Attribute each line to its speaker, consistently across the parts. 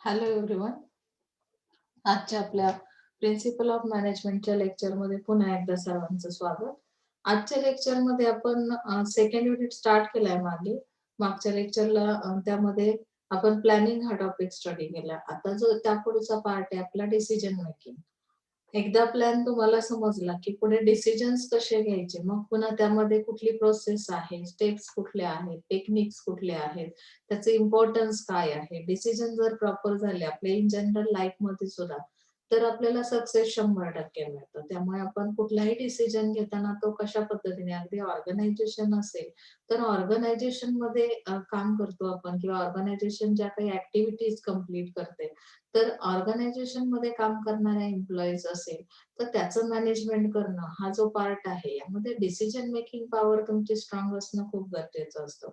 Speaker 1: Hello everyone. आजच्या आपल्या principle of मॅनेजमेंटच्या लेक्चरमध्ये पुन्हा एकदा सर्वांचं स्वागत. आजच्या लेक्चरमध्ये आपण सेकंड युनिट स्टार्ट केलाय मागे. मागच्या लेक्चरला त्यामध्ये आपण प्लॅनिंग हा टॉपिक स्टडी केला. आता जो त्यापुढचा पार्ट आहे आपला डिसिजन मेकिंग. एकदा प्लॅन तुम्हाला समजला की पुढे डिसिजन्स कसे घ्यायचे, मग पुन्हा त्यामध्ये कुठली प्रोसेस आहे, स्टेप्स कुठल्या आहेत, टेक्निक्स कुठल्या आहेत, त्याचे इम्पॉर्टन्स काय आहे. डिसिजन जर प्रॉपर झाले आपल्या इन जनरल लाईफमध्ये सुद्धा, तर आपल्याला सक्सेस 100% मिळतं. त्यामुळे आपण कुठलाही डिसिजन घेताना तो कशा पद्धतीने, अगदी ऑर्गनायझेशन असेल तर ऑर्गनायझेशनमध्ये काम करतो आपण किंवा ऑर्गनायझेशन ज्या काही ऍक्टिव्हिटीज कंप्लीट करते, तर ऑर्गनायझेशनमध्ये काम करणाऱ्या एम्प्लॉईज असेल तर त्याचं मॅनेजमेंट करणं हा जो पार्ट आहे, यामध्ये डिसिजन मेकिंग पॉवर तुमची स्ट्रॉंग असणं खूप गरजेचं असतं.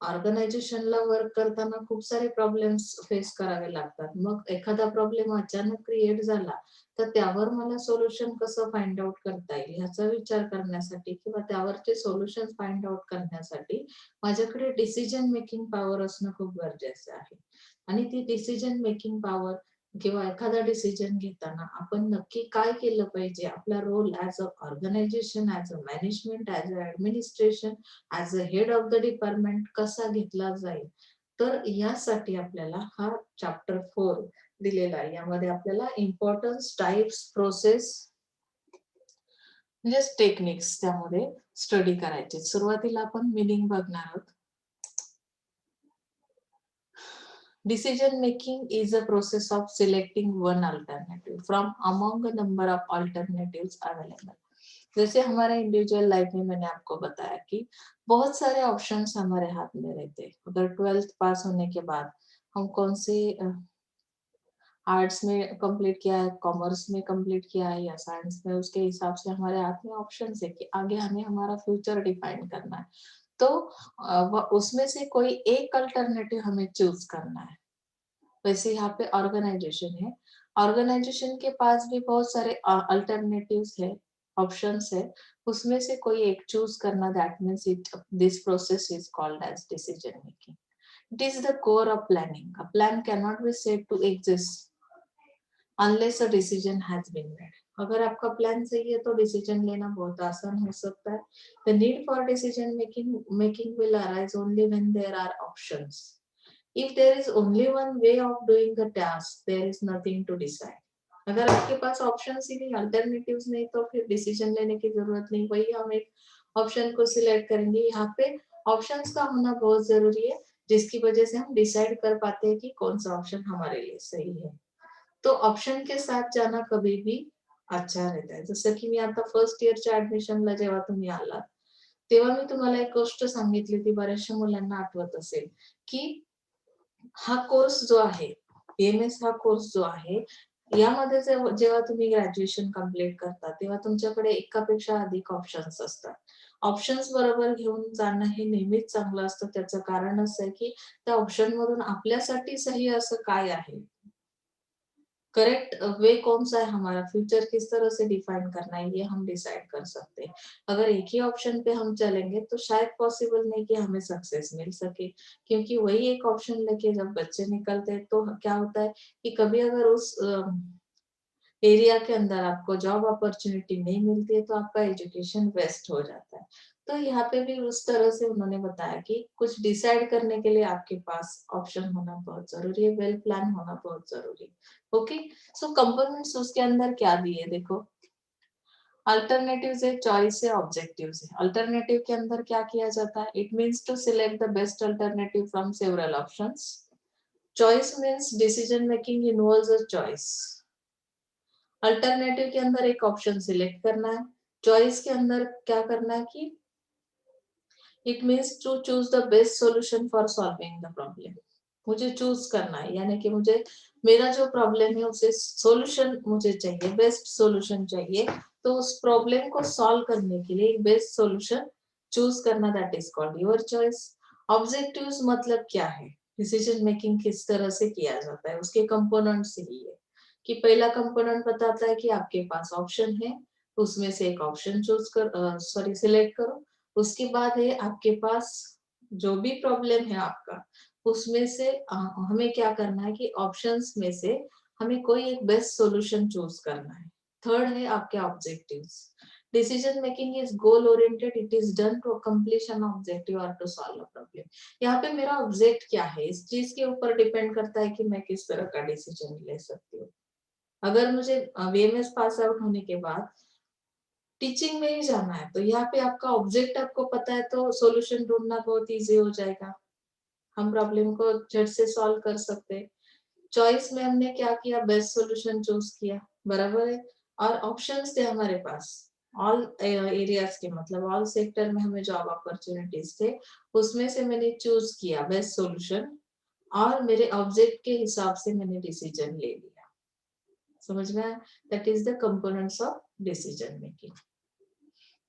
Speaker 1: ऑर्गनायझेशनला वर्क करताना खूप सारे प्रॉब्लेम्स फेस करावे लागतात. मग एखादा प्रॉब्लेम अचानक क्रिएट झाला तर त्यावर मला सोल्युशन कसं फाइंड आउट करता येईल ह्याचा विचार करण्यासाठी किंवा त्यावरचे सोल्युशन फाइंड आउट करण्यासाठी माझ्याकडे डिसिजन मेकिंग पॉवर असणं खूप गरजेचं आहे. आणि ती डिसिजन मेकिंग पॉवर किंवा एखादा डिसिजन घेताना आपण नक्की काय केलं पाहिजे, आपला role as a organization, as a management, as a administration, as a head of the department कसा घेतला जाईल. तर यासाठी आपल्याला हा चॅप्टर 4 दिलेला आहे. यामध्ये आपल्याला इम्पॉर्टन्स, टाइप्स, प्रोसेस म्हणजेच टेक्निक्स त्यामध्ये स्टडी करायचे. सुरुवातीला आपण मिनिंग बघणार आहोत. Decision making is a process of selecting one alternative from among a number of alternatives available. जैसे हमारे इंडिविजुअल लाइफ में मैंने आपको बताया कि बहुत सारे ऑप्शंस हमारे हाथ में रहते हैं. अगर 12th पास होने के बाद हम कौन से आर्ट्स में कंप्लीट किया है, कॉमर्स में कंप्लीट किया है या साइंस में, उसके हिसाब से हमारे हाथ में ऑप्शन है कि आगे हमें हमारा फ्यूचर डिफाइन करना है. तो उसमें से कोई एक अल्टरनेटिव हमें चूज करना है. वैसे यहाँ पे ऑर्गेनाइजेशन है. ऑर्गेनाइजेशन के पास भी बहुत सारे अल्टरनेटिव्स है, ऑप्शंस है. उसमें से कोई एक चूज करना, that means it this process is called as decision making. It is the core of planning. A plan cannot be said to exist unless a decision has been made. अगर आपका plan सही है तो decision लेना बहुत आसान हो सकता है. The need for decision making will arise only when there are options. If there is only one way of doing the task, there is nothing to decide. अगर आपके पास ऑप्शंस ही नहीं, अल्टरनेटिव्स नहीं, तो फिर डिसीजन लेने की जरूरत नहीं. वही हम एक ऑप्शन को सिलेक्ट करेंगे. यहाँ पे ऑप्शंस का होना बहुत जरूरी है, जिसकी वजह से हम डिसाइड कर पाते हैं कि कौन सा ऑप्शन हमारे लिए सही है. तो ऑप्शन के साथ जाना कभी भी अच्छा रहता है. जसं की मी आता फर्स्ट इयरच्या ऍडमिशनला जेव्हा तुम्ही आलात, तेव्हा मी तुम्हाला एक गोष्ट सांगितली होती, बऱ्याचशा मुलांना आठवत असेल, की हा कोर्स जो आहे, BMS हा कोर्स जो आहे, यामध्ये जेव्हा तुम्ही ग्रॅज्युएशन कंप्लीट करता, तेव्हा तुमच्याकडे एकापेक्षा अधिक ऑप्शन्स असतात. ऑप्शन्स बरोबर घेऊन जाणं हे नेहमीच चांगलं असतं. त्याचं कारण असं आहे, की त्या ऑप्शन मधून आपल्यासाठी सही असं काय आहे, करेक्ट वे कौन सा है, हमारा फ्यूचर किस तरह से डिफाइन करना है, ये हम डिसाइड कर सकते हैं. अगर एक ही ऑप्शन पे हम चलेंगे तो शायद पॉसिबल नहीं कि हमें सक्सेस मिल सके, क्योंकि वही एक ऑप्शन लेके जब बच्चे निकलते हैं तो क्या होता है कि कभी अगर उस एरिया के अंदर आपको जॉब अपॉर्चुनिटी नहीं मिलती है तो आपका एजुकेशन वेस्ट हो जाता है. तो यहाँ पे भी उस तरह से उन्होंने बताया कि कुछ डिसाइड करने के लिए आपके पास ऑप्शन होना बहुत जरूरी है, वेल प्लान होना बहुत जरूरी है. ओके, सो कंपोनेंट्स उसके अंदर क्या दिए देखो. अल्टरनेटिव्स है, चॉइस है, ऑब्जेक्टिव्स है. अल्टरनेटिव के अंदर क्या किया जाता है, it means to select the best alternative from several options. Choice means decision making involves a choice. Alternative के अंदर एक ऑप्शन सिलेक्ट करना है. चॉइस के अंदर क्या करना है कि it means to choose the best solution for solving the problem. मुझे चूज करना है, यानी कि मुझे मेरा जो प्रॉब्लम है उसे सॉल्यूशन मुझे चाहिए, बेस्ट सॉल्यूशन चाहिए. तो उस प्रॉब्लम को सॉल्व करने के लिए एक बेस्ट सॉल्यूशन चूज करना, that is called your choice. Objectives मतलब क्या है, डिसीजन मेकिंग किस तरह से किया जाता है, उसके कंपोनेंट्स ही है. कि पहला कंपोनेंट बताता है कि आपके पास ऑप्शन है, उसमें से एक ऑप्शन चूज कर सिलेक्ट करो. उसके बाद है आपके पास जो भी प्रॉब्लम है आपका, उसमें से हमें क्या करना है कि ऑप्शंस में से हमें कोई एक बेस्ट सॉल्यूशन चूज करना है। थर्ड है आपके objectives. Decision making is goal oriented, it is done to accomplish an objective और टू सॉल्व अ प्रॉब्लम। यहाँ पे मेरा ऑब्जेक्ट क्या है इस चीज के ऊपर डिपेंड करता है कि मैं किस तरह का डिसीजन ले सकती हूँ। अगर मुझे वीएमएस पास आउट होने के बाद टीचिंग में ही जाना है तो यहाँ पे आपका ऑब्जेक्ट आपको पता है तो सॉल्यूशन ढूंढना बहुत इजी हो जाएगा, हम प्रॉब्लम को झट से सॉल्व कर सकते हैं। चॉइस में हमने क्या किया, बेस्ट सॉल्यूशन चूज किया, बराबर है। और ऑप्शंस थे हमारे पास, ऑल एरियाज के मतलब ऑल सेक्टर में हमें जॉब अपॉर्चुनिटीज थे, उसमें से मैंने चूज किया बेस्ट सॉल्यूशन और मेरे ऑब्जेक्ट के हिसाब से मैंने डिसीजन ले लिया। समझ में आया? That is the components of decision making.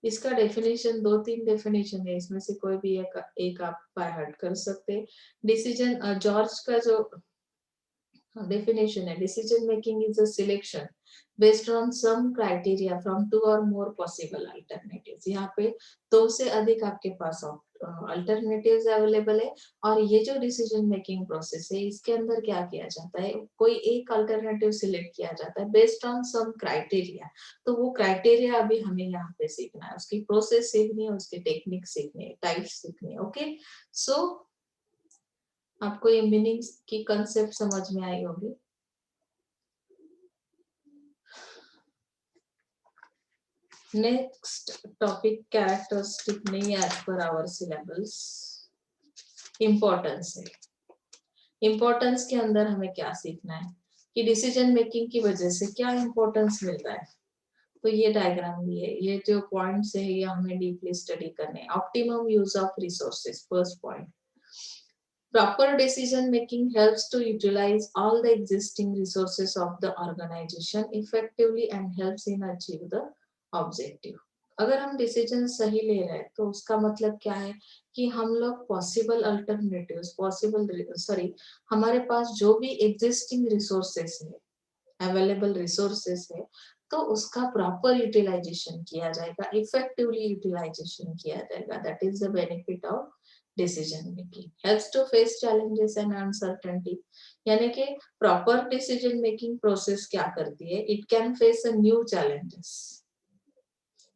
Speaker 1: इसका डेफिनेशन 2-3 डेफिनेशन है, इसमें से कोई भी एक आप बाय हार्ट कर सकते। डिसीजन जॉर्ज का जो definition है, decision making is a selection based on some criteria from 2 or more possible alternatives। यहाँ पे 2 से अधिक आपके पास alternatives अवेलेबल है और ये जो डिसीजन मेकिंग प्रोसेस है इसके अंदर क्या किया जाता है, कोई एक अल्टरनेटिव सिलेक्ट किया जाता है बेस्ड ऑन सम क्राइटेरिया। तो वो क्राइटेरिया अभी हमें यहाँ पे सीखना है, उसकी प्रोसेस सीखनी है, उसकी टेक्निक सीखनी है, टाइप्स सीखनी है। ओके, सो आपको ये मीनिंग्स की कंसेप्ट समझ में आई होगी। नेक्स्ट टॉपिक कैरेक्टरिस्टिक नहीं as per our syllabus, importance है। इम्पोर्टेंस के अंदर हमें क्या सीखना है कि डिसीजन मेकिंग की वजह से क्या इम्पोर्टेंस मिलता है। तो ये डायग्राम भी है, ये जो पॉइंट्स है ये हमें डीपली स्टडी करने। Optimum use of resources, first point. Proper decision making helps to utilize all the existing resources of the organization effectively and helps in achieve the objective। अगर हम डिसीजन सही ले रहे हैं तो उसका मतलब क्या है कि हम लोग पॉसिबल अल्टरनेटिव्स, हमारे पास जो भी एग्जिस्टिंग रिसोर्सेस है, अवेलेबल रिसोर्सेस है, तो उसका प्रॉपर यूटिलाइजेशन किया जाएगा, इफेक्टिवली यूटिलाइजेशन किया जाएगा। That is the benefit of decision making. Helps to face challenges and uncertainty, यानी कि प्रॉपर डिसीजन मेकिंग प्रोसेस क्या करती है, it can face a new challenges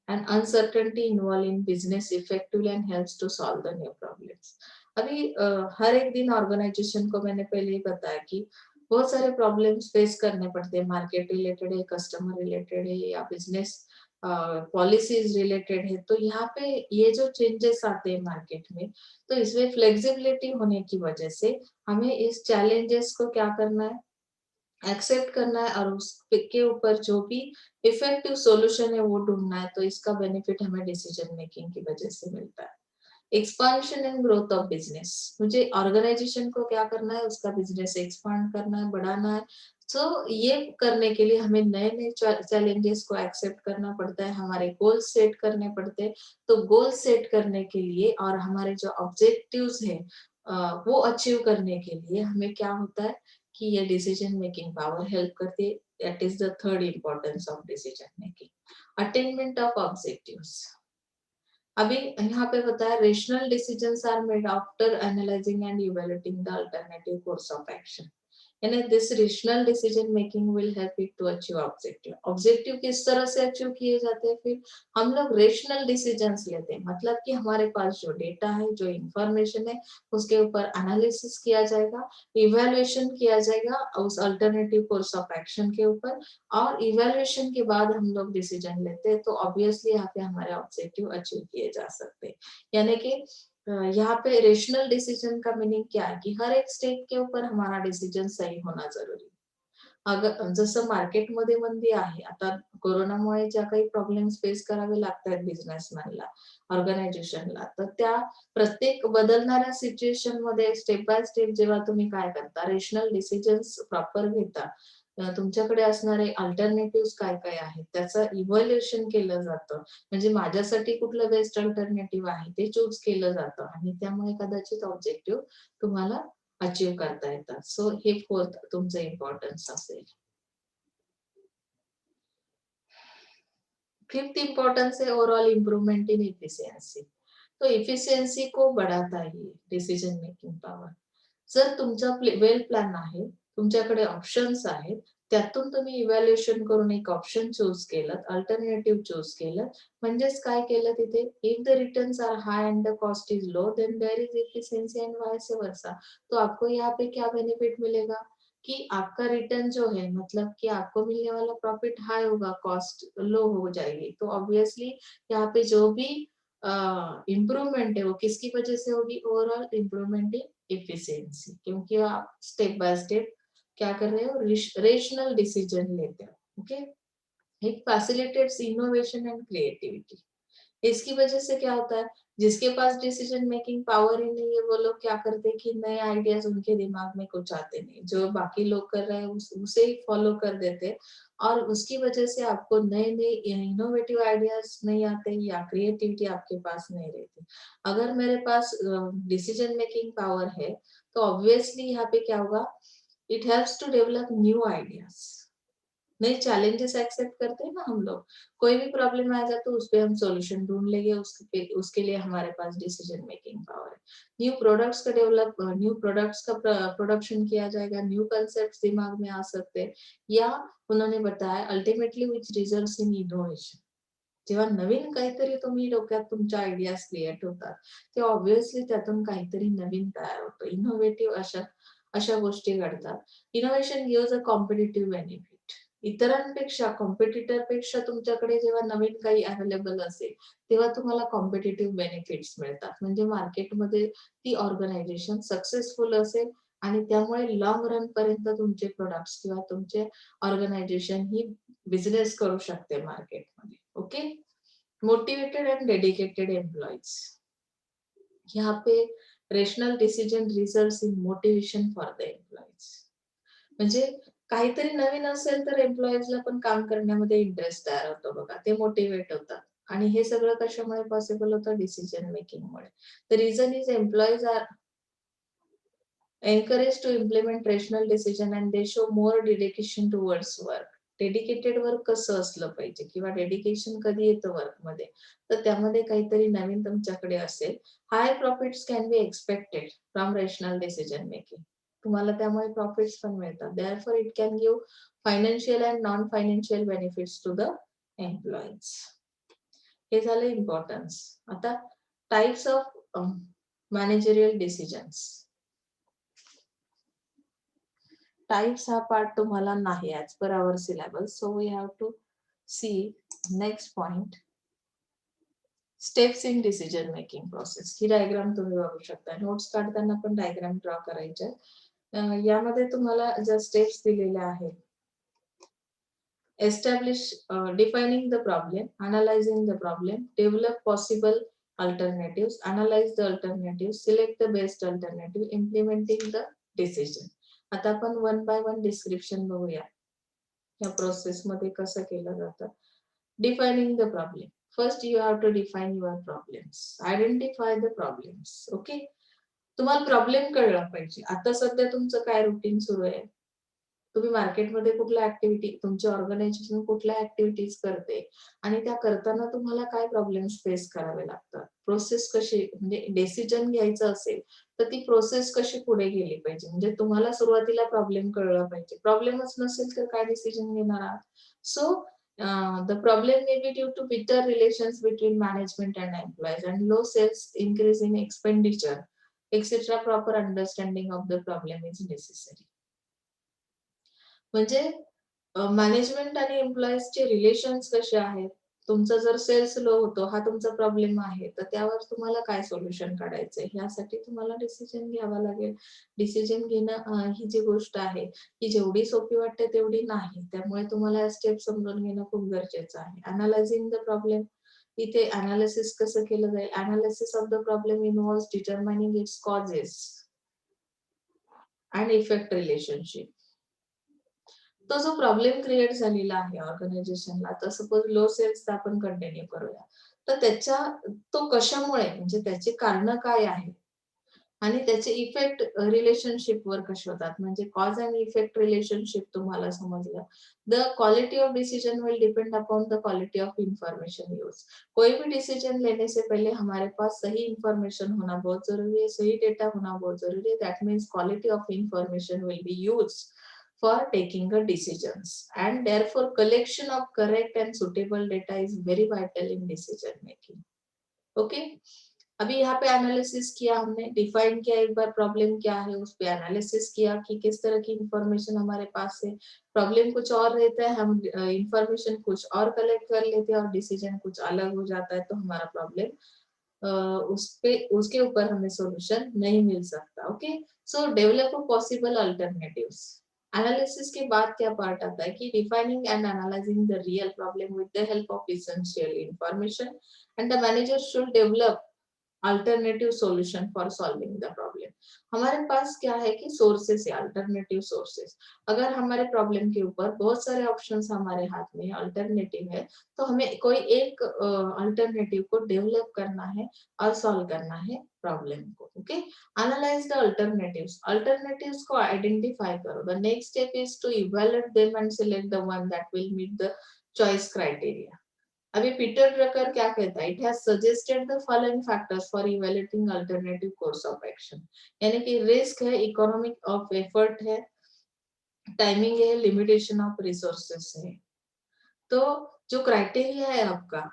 Speaker 1: and uncertainty involved in business effectively and helps to solve the new problems। अभी हर एक दिन organisation को मैंने पहले ही बताया कि बहुत सारे प्रॉब्लम्स फेस करने पड़ते हैं, मार्केट रिलेटेड है, कस्टमर रिलेटेड है या बिजनेस पॉलिसीज रिलेटेड है। तो यहाँ पे ये जो चेंजेस आते हैं मार्केट में, तो इसमें फ्लेक्सिबिलिटी होने की वजह से हमें इस चैलेंजेस को क्या करना है, एक्सेप्ट करना है और उसके ऊपर जो भी इफेक्टिव सॉल्यूशन है वो ढूंढना है। तो इसका बेनिफिट हमें डिसीजन मेकिंग की वजह से मिलता है। Expansion and growth of business, मुझे ऑर्गेनाइजेशन को क्या करना है, उसका बिजनेस एक्सपांड करना है, बढ़ाना है। तो ये करने के लिए हमें नए नए चैलेंजेस को एक्सेप्ट करना पड़ता है, हमारे गोल सेट करने पड़ते हैं। तो गोल सेट करने के लिए और हमारे जो ऑब्जेक्टिव्स है वो अचीव करने के लिए हमें क्या होता है कि ये डिसीजन मेकिंग पावर हेल्प करती है। That is the third importance of decision making. Attainment of objectives, अभी यहाँ पे बताया rational decisions are made after analyzing and evaluating the alternative course of action. यानी this rational decision making will help it to achieve objective. Objective किस तरह से achieve किए जाते हैं, फिर हम लोग रेशनल डिसीजंस लेते हैं, मतलब कि हमारे पास जो डेटा है, जो इंफॉर्मेशन है, उसके ऊपर एनालिसिस किया जाएगा, इवैल्यूएशन किया जाएगा उस अल्टरनेटिव कोर्स ऑफ एक्शन के ऊपर, और इवैल्यूएशन के बाद हम लोग डिसीजन लेते हैं। तो ऑब्वियसली यहाँ पे हमारे ऑब्जेक्टिव अचीव किए जा सकते हैं। यानी कि यहाँ पे रेशनल डिसीजन का मीनिंग क्या है कि हर एक स्टेप के ऊपर हमारा डिसीजन सही होणं जरुरी। अगर जसं मार्केटमध्ये मंदी आहे, आता कोरोनामुळे ज्या काही प्रॉब्लेम्स फेस करावे लागतात बिझनेसमॅनला, ऑर्गनायझेशनला, तर त्या प्रत्येक बदलणाऱ्या सिच्युएशन मध्ये स्टेप बाय स्टेप जेव्हा तुम्ही काय करता, रेशनल डिसिजन्स प्रॉपर घेता, तुमच्याकडे असणारे अल्टरनेटिव्हज काय काय आहेत त्याचं इव्हॅल्युएशन केलं जातं, म्हणजे माझ्यासाठी कुठलं बेस्ट अल्टरनेटिव्ह आहे ते चूज केलं जातं आणि त्यामुळे कदाचित ऑब्जेक्टिव्ह तुम्हाला अचीव करता येतात। सो हे फोर्थ तुमचं इम्पॉर्टन्स असेल। फिफ्थ इम्पोर्टेंस है ओवरऑल इम्प्रूवमेंट इन इफिशियंसी। तो इफिशियंसी को बढ़ाता है डिसीजन मेकिंग पावर। जर तुमचा वेल प्लॅन आहे, तुमच्याकडे ऑप्शन्स आहेत, त्यातून तुम्ही इव्हॅल्युएशन करून एक ऑप्शन चूज केलं, अल्टरनेटिव्ह चूज केलं, म्हणजेच काय केलं तिथे, if the returns are high and the cost is low, then there is efficiency and vice versa. तो आपको यहाँ पे क्या बेनिफिट मिलेगा कि आपका रिटर्न जो है, मतलब कि आपको मिलने वाला प्रॉफिट हाई होगा, कॉस्ट लो हो जाएगी। तो ऑब्वियसली यहाँ पे जो भी इम्प्रूवमेंट है वो किसकी वजह से होगी, ओवरऑल इम्प्रूवमेंट इन एफिशिएंसी, क्योंकि आप स्टेप बाय स्टेप क्या कर रहे हो, रेशनल डिसीजन लेते हो। Okay, it facilitates innovation and creativity. इसकी वजह से क्या होता है, जिसके पास डिसीजन मेकिंग पावर ही नहीं है, वो लोग क्या करते हैं कि नए आइडियाज उनके दिमाग में कुछ आते नहीं, जो बाकी लोग कर रहे हैं उसे ही फॉलो कर देते हैं, और उसकी वजह से आपको नए नए इनोवेटिव आइडियाज नहीं आते या क्रिएटिविटी आपके पास नहीं रहती। अगर मेरे पास डिसीजन मेकिंग पावर है, तो ऑब्वियसली यहाँ पे क्या होगा, it helps to develop new ideas. नए चैलेंजेस एक्सेप्ट करते हैं ना हम लोग, कोई भी प्रॉब्लम आएगा तो उस पे हम सॉल्यूशन ढूंढ लेंगे, उसके लिए हमारे पास डिसीजन मेकिंग पावर है। न्यू प्रोडक्ट्स का प्रोडक्शन किया जाएगा, न्यू कॉन्सेप्ट्स दिमाग में आ सकते हैं, या उन्होंने बताया ultimately which results in innovation. जेव्हा नवीन काहीतरी तुम्ही डोक्यात तुमच्या आयडियाज क्रिएट होतात, तेव्हा ऑब्व्हियसली त्यातून काहीतरी नवीन तयार होतं, इनोव्हेटिव्ह अशा अशा गोष्टी घडतात। इनोव्हेशन गिव्हज अ कॉम्पिटिटिव्ह बेनिफिट। इतरांपेक्षा, कॉम्पिटिटरपेक्षा तुमच्याकडे जेव्हा नवीन काही अवेलेबल असेल, तेव्हा तुम्हाला कॉम्पिटिटिव्ह बेनिफिट्स मिळतात, म्हणजे मार्केटमध्ये ती ऑर्गनायझेशन सक्सेसफुल असेल आणि त्यामुळे लाँग रन पर्यंत तुमचे प्रोडक्ट्स किंवा तुमचे ऑर्गनायझेशन ही बिझनेस करू शकते मार्केटमध्ये। Okay, motivated and dedicated employees, यहाँ पे rational decision results in motivation for the employees. म्हणजे काहीतरी नवीन असेल तर एम्प्लॉईजला पण काम करण्यामध्ये इंटरेस्ट तयार होतो बघा, ते मोटिवेट होतात, आणि हे सगळं कशामुळे पॉसिबल होतं, डिसिजन मेकिंगमुळे। The reason is employees are encouraged to implement rational decision and they show more dedication towards work. Dedicated work कसं असलं पाहिजे किंवा डेडिकेशन कधी येतं वर्कमध्ये, तर त्यामध्ये काहीतरी नवीन तुमच्याकडे असेल। High profits can be expected from rational decision making, तुम्हाला त्यामुळे प्रॉफिट्स पण मिळतात। Therefore it can give financial and non financial benefits to the employees. हे झालं इम्पॉर्टन्स। आता types of managerial decisions, types हा पार्ट तुम्हाला नाही as per our syllabus, so we have to see next point, steps in decision making process. ही diagram तुम्ही बघू शकता, नोट्स काढताना पण डायग्राम ड्रॉ करायचे। यामध्ये तुम्हाला ज्या स्टेप्स दिलेल्या आहेत, establish, defining the problem, analysing the problem, develop possible alternatives, analyse the alternative, select the best alternative, implementing the decision. आता आपण वन बाय वन डिस्क्रिप्शन बघूया या प्रोसेस मध्ये कसं केलं जातं। Defining the problem, first you have to define your problems, identify the problems. Okay, तुम्हाला problem कळला पाहिजे। आता सध्या तुमचं काय रुटीन सुरू आहे, तुम्ही मार्केटमध्ये कुठल्या ऍक्टिव्हिटी, तुमची ऑर्गनायझेशन कुठल्या ऍक्टिव्हिटीज करते आणि त्या करताना तुम्हाला काय प्रॉब्लेम्स फेस करावे लागतात, प्रोसेस कशी, म्हणजे डिसिजन घ्यायचं असेल तर ती प्रोसेस कशी पुढे गेली पाहिजे। म्हणजे तुम्हाला सुरुवातीला प्रॉब्लेम कळला पाहिजे, प्रॉब्लेमच नसेल तर काय डिसिजन घेणार आहात। सो the problem may be due to bitter relations between management and employees and low sales, increase in expenditure, etc. Proper understanding of the problem is necessary. म्हणजे मॅनेजमेंट आणि एम्प्लॉईजचे रिलेशन्स कसे आहेत, तुमचा जर सेल्स लो होतो, हा तुमचा प्रॉब्लेम आहे, तर त्यावर तुम्हाला काय सोल्युशन काढायचंय, यासाठी तुम्हाला डिसिजन घ्यावा लागेल। डिसिजन घेणं ही जी गोष्ट आहे, ही जेवढी सोपी वाटते तेवढी नाही, त्यामुळे तुम्हाला या स्टेप समजून घेणं खूप गरजेचं आहे। अनालायझिंग द प्रॉब्लेम, इथे अनालिसिस कसं केलं जाईल, analysis of the problem involves determining it's causes and effect relationship. तो जो प्रॉब्लेम क्रिएट झालेला आहे ऑर्गनायझेशनला, तर सपोज लो सेल्स आपण कंटिन्यू करूया, तर तो कशामुळे, म्हणजे त्याची कारण काय आहे आणि त्याचे इफेक्ट रिलेशनशिपवर कसे होतात, म्हणजे कॉज अँड इफेक्ट रिलेशनशिप तुम्हाला समजलं. The quality of decision will depend upon the quality of information use. कोई भी डिसीजन लेने से पहले हमारे पास सही इंफॉर्मेशन होना बहुत जरूरी है, सही डेटा होना बहुत जरूरी है. That means quality of information will be use for taking the decisions, and therefore collection of correct and suitable data is very vital in decision making. Okay, अभी यहाँ पे एनालिसिस किया, हमने डिफाइन किया एक बार प्रॉब्लम क्या है, उस पे एनालिसिस किया कि किस तरह की इंफॉर्मेशन हमारे पास है. प्रॉब्लम कुछ और रहता है, हम इंफॉर्मेशन कुछ और कलेक्ट कर लेते हैं और डिसीजन कुछ अलग हो जाता है, तो हमारा प्रॉब्लम उस पे उसके ऊपर हमें सॉल्यूशन नहीं मिल सकता. ओके, सो डेवलप पॉसिबल अल्टरनेटिव्स. एनालिसिस के बाद क्या पार्ट आता है कि defining and analysing the real problem with the help of essential information, and the manager should develop alternative solution for solving the problem. हमारे पास क्या है कि सोर्सेस है, अल्टरनेटिव सोर्सेस. अगर हमारे प्रॉब्लम के ऊपर बहुत सारे ऑप्शंस हमारे हाथ में अल्टरनेटिव है, तो हमें कोई एक अल्टरनेटिव को डेवलप करना है और सॉल्व करना है प्रॉब्लम को. Okay, analyse the alternatives. Alternatives को आइडेंटिफाई करो. The next step is to evaluate them and select the one that will meet the choice criteria. अभी पीटर ड्रकर क्या कहता है, it has suggested the following factors for evaluating alternative course of action. यानी कि risk है, economic of effort है, timing है, limitation of resources है. तो जो क्राइटेरिया है आपका,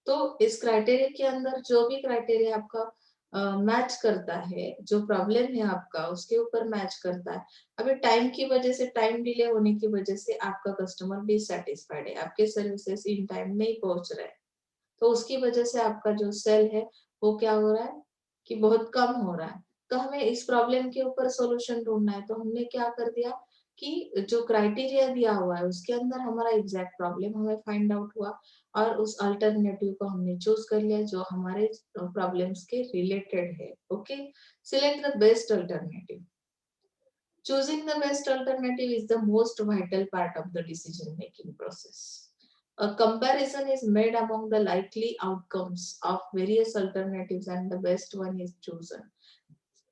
Speaker 1: तो इस क्राइटेरिया के अंदर जो भी क्राइटेरिया आपका मैच करता है, जो प्रॉब्लम है आपका उसके ऊपर मैच करता है. अभी टाइम की वजह से, टाइम डिले होने की वजह से आपका कस्टमर डिससैटिस्फाइड है, आपके सर्विसेज इन टाइम नहीं पहुंच रहे, तो उसकी वजह से आपका जो सेल है वो क्या हो रहा है कि बहुत कम हो रहा है. तो हमें इस प्रॉब्लम के ऊपर सॉल्यूशन ढूंढना है. तो हमने क्या कर दिया कि जो क्राइटेरिया दिया हुआ है उसके अंदर हमारा एग्जैक्ट प्रॉब्लम हमें फाइंड आउट हुआ और उस अल्टरनेटिव को हमने चूज कर लिया जो हमारे प्रॉब्लम्स के रिलेटेड है. Okay, select the best alternative. Choosing the best alternative is the most vital part of the decision making process. A comparison is made among the likely outcomes of various alternatives and the best one is chosen.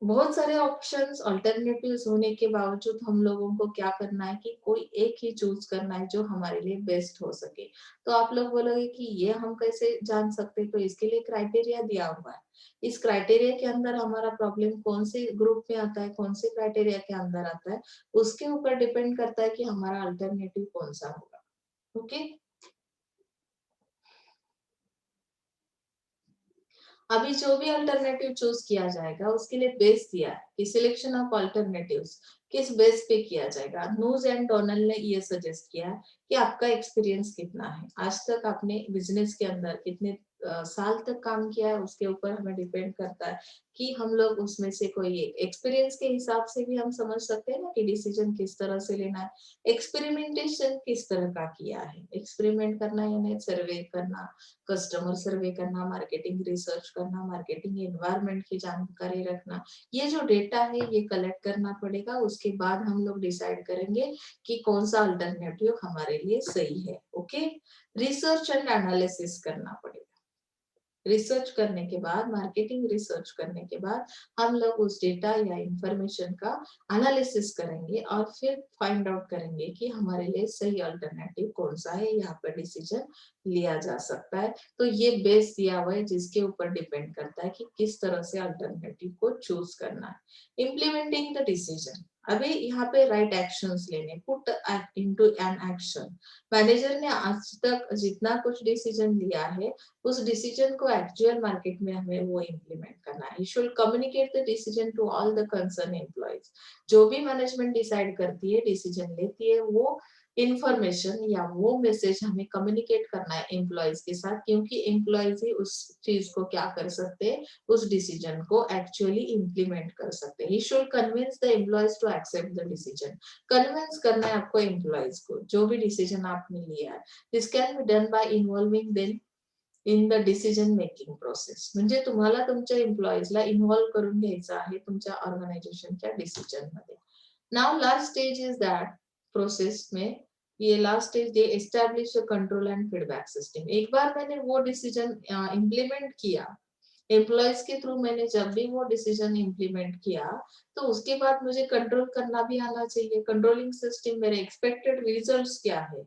Speaker 1: बहुत सारे options alternatives होने के बावजूद हम लोगों को क्या करना है कि कोई एक ही चूज करना है जो हमारे लिए बेस्ट हो सके. तो आप लोग बोलोगे कि ये हम कैसे जान सकते हैं, तो इसके लिए क्राइटेरिया दिया हुआ है. इस क्राइटेरिया के अंदर हमारा प्रॉब्लम कौन से ग्रुप में आता है, कौन से क्राइटेरिया के अंदर आता है, उसके ऊपर डिपेंड करता है कि हमारा अल्टरनेटिव कौन सा होगा. ओके, अभी जो भी अल्टरनेटिव चूज किया जाएगा उसके लिए बेस दिया है कि सिलेक्शन ऑफ अल्टरनेटिव्स किस बेस पे किया जाएगा. नूज एंड डोनल ने ये सजेस्ट किया है कि आपका एक्सपीरियंस कितना है, आज तक आपने बिजनेस के अंदर कितने साल तक काम किया है, उसके ऊपर हमें डिपेंड करता है कि हम लोग उसमें से कोई एक एक्सपीरियंस के हिसाब से भी हम समझ सकते हैं ना कि डिसीजन किस तरह से लेना है. एक्सपेरिमेंटेशन किस तरह का किया है, एक्सपेरिमेंट करना यानी सर्वे करना, कस्टमर सर्वे करना, मार्केटिंग रिसर्च करना, मार्केटिंग एनवायरनमेंट की जानकारी रखना, ये जो डेटा है ये कलेक्ट करना पड़ेगा. उसके बाद हम लोग डिसाइड करेंगे कि कौन सा अल्टरनेटिव हमारे लिए सही है. ओके, रिसर्च एंड एनालिसिस करना पड़ेगा. रिसर्च करने के बाद, मार्केटिंग रिसर्च करने के बाद हम लोग उस डेटा या इंफॉर्मेशन का एनालिसिस करेंगे और फिर फाइंड आउट करेंगे कि हमारे लिए सही अल्टरनेटिव कौन सा है, यहाँ पर डिसीजन लिया जा सकता है. तो ये बेस दिया हुआ है जिसके ऊपर डिपेंड करता है कि किस तरह से अल्टरनेटिव को चूज करना है. Implementing the decision. अभी यहाँ पे राइट एक्शंस लेने, put into an action. Manager ने आज तक जितना कुछ डिसीजन लिया है उस डिसीजन को एक्चुअल मार्केट में हमें वो इम्प्लीमेंट करना है. He should communicate the decision to all the concern employees. जो भी मैनेजमेंट डिसाइड करती है, डिसीजन लेती है, वो इंफॉर्मेशन या वो मैसेज हमें कम्युनिकेट करना है एम्प्लॉइज के साथ, क्योंकि एम्प्लॉइज ही उस चीज को क्या कर सकते हैं, उस डिसीजन को एक्चुअली इम्प्लीमेंट कर सकते हैं. He should convince the employees to accept the decision. Convince करना है आपको एम्प्लॉइज को, जो भी डिसीजन आपने लिया है. This can be done by involving them in the decision making process. म्हणजे तुम्हाला तुमच्या एम्प्लॉईजला इन्व्हॉल्व करून घ्यायचं आहे तुमच्या ऑर्गनायझेशनच्या डिसिजन मध्ये. Now last stage is that process में, ये लास्ट स्टेज ये establish control and feedback system. एक बार मैंने वो डिसीजन इम्प्लीमेंट किया, एम्प्लॉयज के थ्रू मैंने जब भी वो डिसीजन इम्प्लीमेंट किया तो उसके बाद मुझे कंट्रोल करना भी आना चाहिए। कंट्रोलिंग सिस्टम, मेरे एक्सपेक्टेड रिजल्ट्स क्या है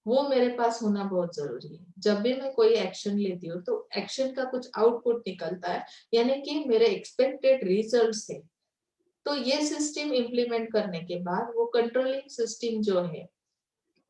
Speaker 1: वो मेरे पास होना बहुत जरूरी है। जब भी मैं कोई एक्शन लेती हूँ तो एक्शन का कुछ आउटपुट निकलता है, यानी कि मेरे एक्सपेक्टेड रिजल्ट्स है। तो ये सिस्टम इम्प्लीमेंट करने के बाद वो कंट्रोलिंग सिस्टम जो है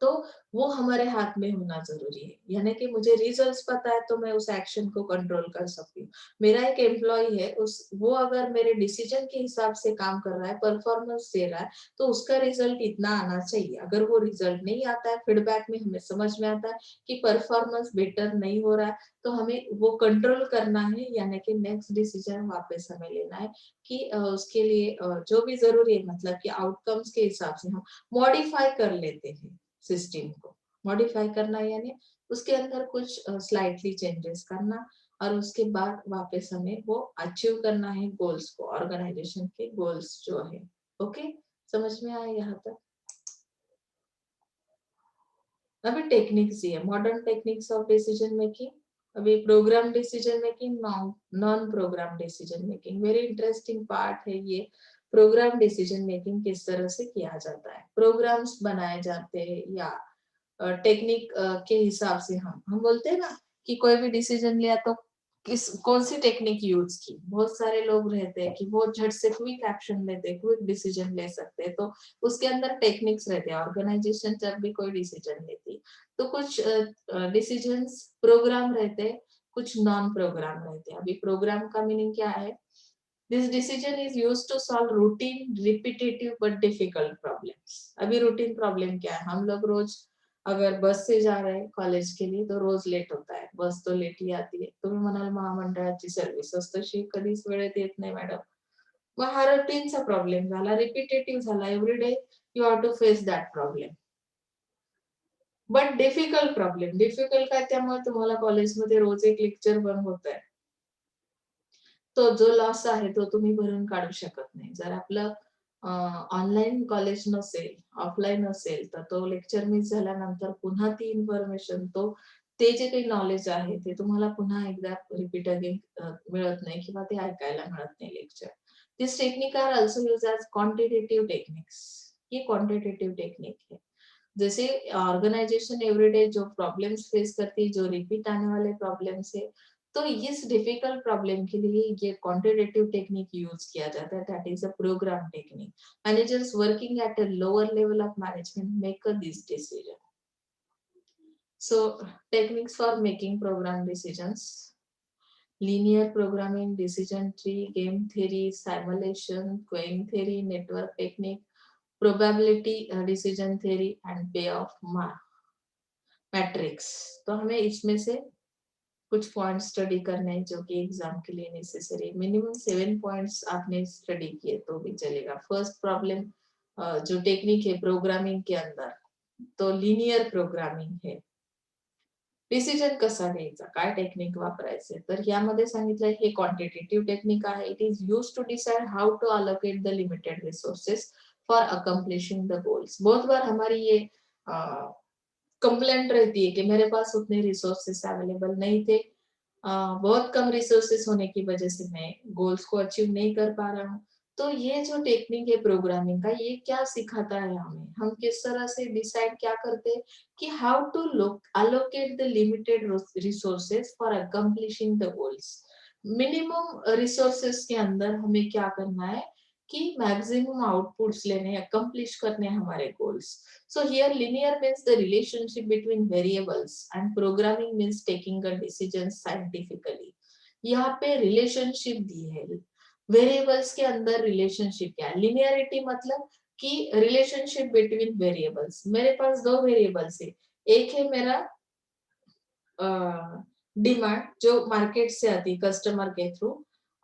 Speaker 1: तो वो हमारे हाथ में होना जरूरी है, यानी कि मुझे रिजल्ट्स पता है तो मैं उस एक्शन को कंट्रोल कर सकती हूँ। मेरा एक एम्प्लॉय है, उस वो अगर मेरे डिसीजन के हिसाब से काम कर रहा है, परफॉर्मेंस दे रहा है, तो उसका रिजल्ट इतना आना चाहिए। अगर वो रिजल्ट नहीं आता है, फीडबैक में हमें समझ में आता है कि परफॉर्मेंस बेटर नहीं हो रहा है, तो हमें वो कंट्रोल करना है, यानी कि नेक्स्ट डिसीजन वापस हमें लेना है कि उसके लिए जो भी जरूरी है, मतलब कि आउटकम्स के हिसाब से हम मॉडिफाई कर लेते हैं सिस्टम को। मॉडिफाई करना यानी उसके अंदर कुछ स्लाइटली चेंजेस करना, और उसके बाद वापस हमें वो अचीव करना है गोल्स को, ऑर्गेनाइजेशन के गोल्स जो है। ओके, समझ में आया यहाँ तक? अभी टेक्निक्स ही है, modern techniques of decision making. अभी program decision making, non program decision making, very interesting part है ये। प्रोग्राम डिसीजन मेकिंग किस तरह से किया जाता है, प्रोग्राम्स बनाए जाते हैं या टेक्निक के हिसाब से हम बोलते हैं ना कि कोई भी डिसीजन लिया तो किस कौन सी टेक्निक यूज की। बहुत सारे लोग रहते हैं कि वो झट से क्विक एक्शन लेते, क्विक डिसीजन ले सकते हैं, तो उसके अंदर टेक्निक्स रहते हैं। ऑर्गेनाइजेशन जब भी कोई डिसीजन लेती तो कुछ डिसीजंस प्रोग्राम रहते हैं, कुछ नॉन प्रोग्राम रहते हैं। अभी प्रोग्राम का मीनिंग क्या है? This decision is used to solve routine repetitive but difficult problems. अभी रूटीन प्रॉब्लम क्या है? हम लोग रोज अगर बस से जा रहे हैं कॉलेज के लिए तो रोज लेट होता है, बस तो लेट ही आती आहे. तुम्ही म्हणाल महामंडळाची सर्व्हिस तशी कधीच वेळेत येत नाही मॅडम. मग हा रुटीनचा प्रॉब्लेम झाला, रिपीटेटिव्ह झाला, every day you have to face that problem. But difficult problem, difficult काय, त्यामुळे तुम्हाला कॉलेजमध्ये रोज एक लेक्चर बंद होत आहे, तो जो लॉस आहे तो तुम्ही भरून काढू शकत नाही. जर आपलं ऑनलाईन कॉलेज नसेल, ऑफलाईन असेल, तर तो लेक्चर मिस झाल्यानंतर पुन्हा ती इन्फॉर्मेशन, ते जे काही नॉलेज आहे ते तुम्हाला पुन्हा एकदा रिपीट अगेन मिळत नाही किंवा ते ऐकायला मिळत नाही lecture. This technique are also use as quantitative techniques. ये क्वांटिटेटिव्ह टेक्निक है। जैसे ऑर्गेनाइजेशन एवरीडे जो प्रॉब्लम्स फेस करती है, जो रिपीट आने वाले प्रॉब्लम्स है, तो इस डिफिकल्ट प्रॉब्लम के लिए ये क्वांटिटेटिव टेक्निक यूज किया जाता है, that is a program technique. Managers working at a lower level of management make this decision. So techniques for making program decisions: linear programming, decision tree, game theory, simulation, queuing theory, network technique, probability decision theory, and payoff matrix. तो हमें इसमें से कुछ point study करने हैं जो कि exam के लिए नेसेसरी। मिनिमम 7 पॉइंट्स आपने स्टडी किए तो भी चलेगा। फर्स्ट प्रॉब्लम जो टेक्निक है प्रोग्रामिंग के अंदर, तो लिनियर प्रोग्रामिंग है. डिसिजन कसा घ्यायचा, काय टेक्निक वापरायचे, तर यामध्ये सांगितलंय हे क्वांटिटेटिव्ह टेक्निक आहे. It is use to decide how to allocate the limited resources for accomplishing the goals. बहुत बार हमारी ये कंप्लेंट रहती है कि मेरे पास उतने रिसोर्सेस अवेलेबल नहीं थे, बहुत कम रिसोर्सेस होने की वजह से मैं गोल्स को अचीव नहीं कर पा रहा हूँ. तो ये जो टेक्निक है प्रोग्रामिंग का, ये क्या सिखाता है हमें, हम किस तरह से डिसाइड क्या करते हैं कि how to allocate the limited resources for accomplishing the goals. Minimum resources के अंदर हमें क्या करना है कि मैक्सिमम आउटपुट्स लेने, अकम्प्लिश करने हमारे goals. So here linear means the relationship between variables and programming means taking a decision scientifically. यहाँ पे रिलेशनशिप दी है, वेरिएबल्स के अंदर रिलेशनशिप क्या है. लिनियरिटी मतलब कि रिलेशनशिप बिटवीन वेरिएबल्स. मेरे पास दो वेरिएबल्स है, एक है मेरा डिमांड जो मार्केट से आती है कस्टमर के थ्रू,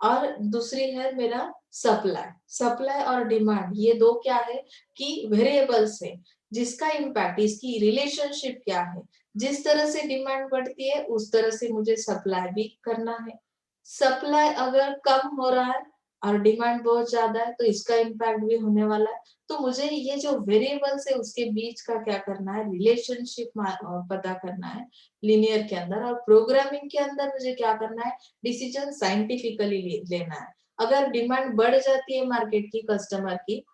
Speaker 1: और दूसरी है मेरा सप्लाई. सप्लाई और डिमांड ये दो क्या है कि वेरिएबल्स है जिसका इम्पैक्ट, इसकी रिलेशनशिप क्या है. जिस तरह से डिमांड बढ़ती है उस तरह से मुझे सप्लाई भी करना है. सप्लाई अगर कम हो रहा है और डिमांड बहुत ज्यादा है तो इसका इम्पैक्ट भी होने वाला है। तो मुझे ये जो वेरिएबल्स है उसके बीच का क्या करना है, रिलेशनशिप पता करना है लीनियर के अंदर। और प्रोग्रामिंग के अंदर मुझे क्या करना है, डिसीजन साइंटिफिकली लेना है। अगर डिमांड बढ़ जाती है मार्केट की, कस्टमर की,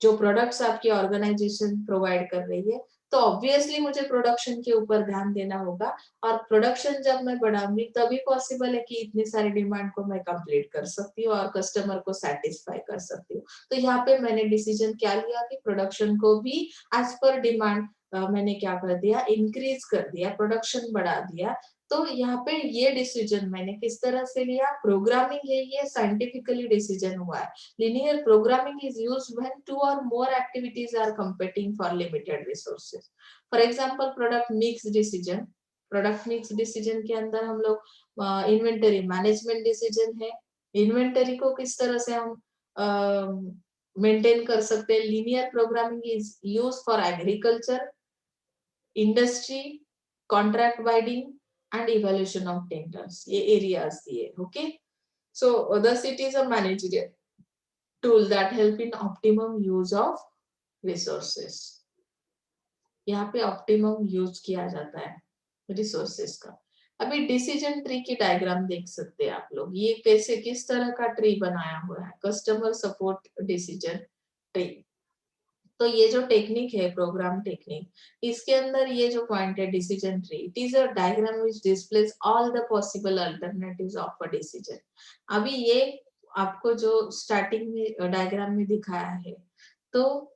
Speaker 1: जो प्रोडक्ट्स आपकी ऑर्गेनाइजेशन प्रोवाइड कर रही है, तो ऑब्वियसली मुझे प्रोडक्शन के ऊपर ध्यान देना होगा। और प्रोडक्शन जब मैं बढ़ाऊंगी तभी पॉसिबल है कि इतनी सारी डिमांड को मैं कंप्लीट कर सकती हूँ और कस्टमर को सेटिस्फाई कर सकती हूँ। तो यहाँ पे मैंने डिसीजन क्या लिया कि प्रोडक्शन को भी एज पर डिमांड मैंने क्या कर दिया, इंक्रीज कर दिया, प्रोडक्शन बढ़ा दिया। तो यहाँ पे ये डिसीजन मैंने किस तरह से लिया, प्रोग्रामिंग है ये साइंटिफिकली डिसीजन हुआ है। Linear programming is used when two or more activities are competing for limited resources. For example, product mix decision. Product mix decision के अंदर हम लोग इन्वेंटरी मैनेजमेंट डिसीजन है, इन्वेंटरी को किस तरह से हम मेंटेन कर सकते हैं। Linear programming is use for agriculture, industry, contract biding and evolution of tenders, ये एरियाज दिए। Okay, so thus it is a managerial tool that help in optimum use of resources। यहाँ पे ऑप्टिमम यूज किया जाता है resources का। अभी decision tree की डायग्राम देख सकते हैं आप लोग, ये कैसे किस तरह का ट्री बनाया हुआ है, कस्टमर सपोर्ट डिसीजन ट्री। तो ये जो टेक्निक है, प्रोग्राम टेक्निक, इसके अंदर ये जो पॉइंट है decision tree, it is a diagram which displace all the possible alternatives of a decision. अभी ये आपको जो स्टार्टिंग में डायग्राम में दिखाया है, तो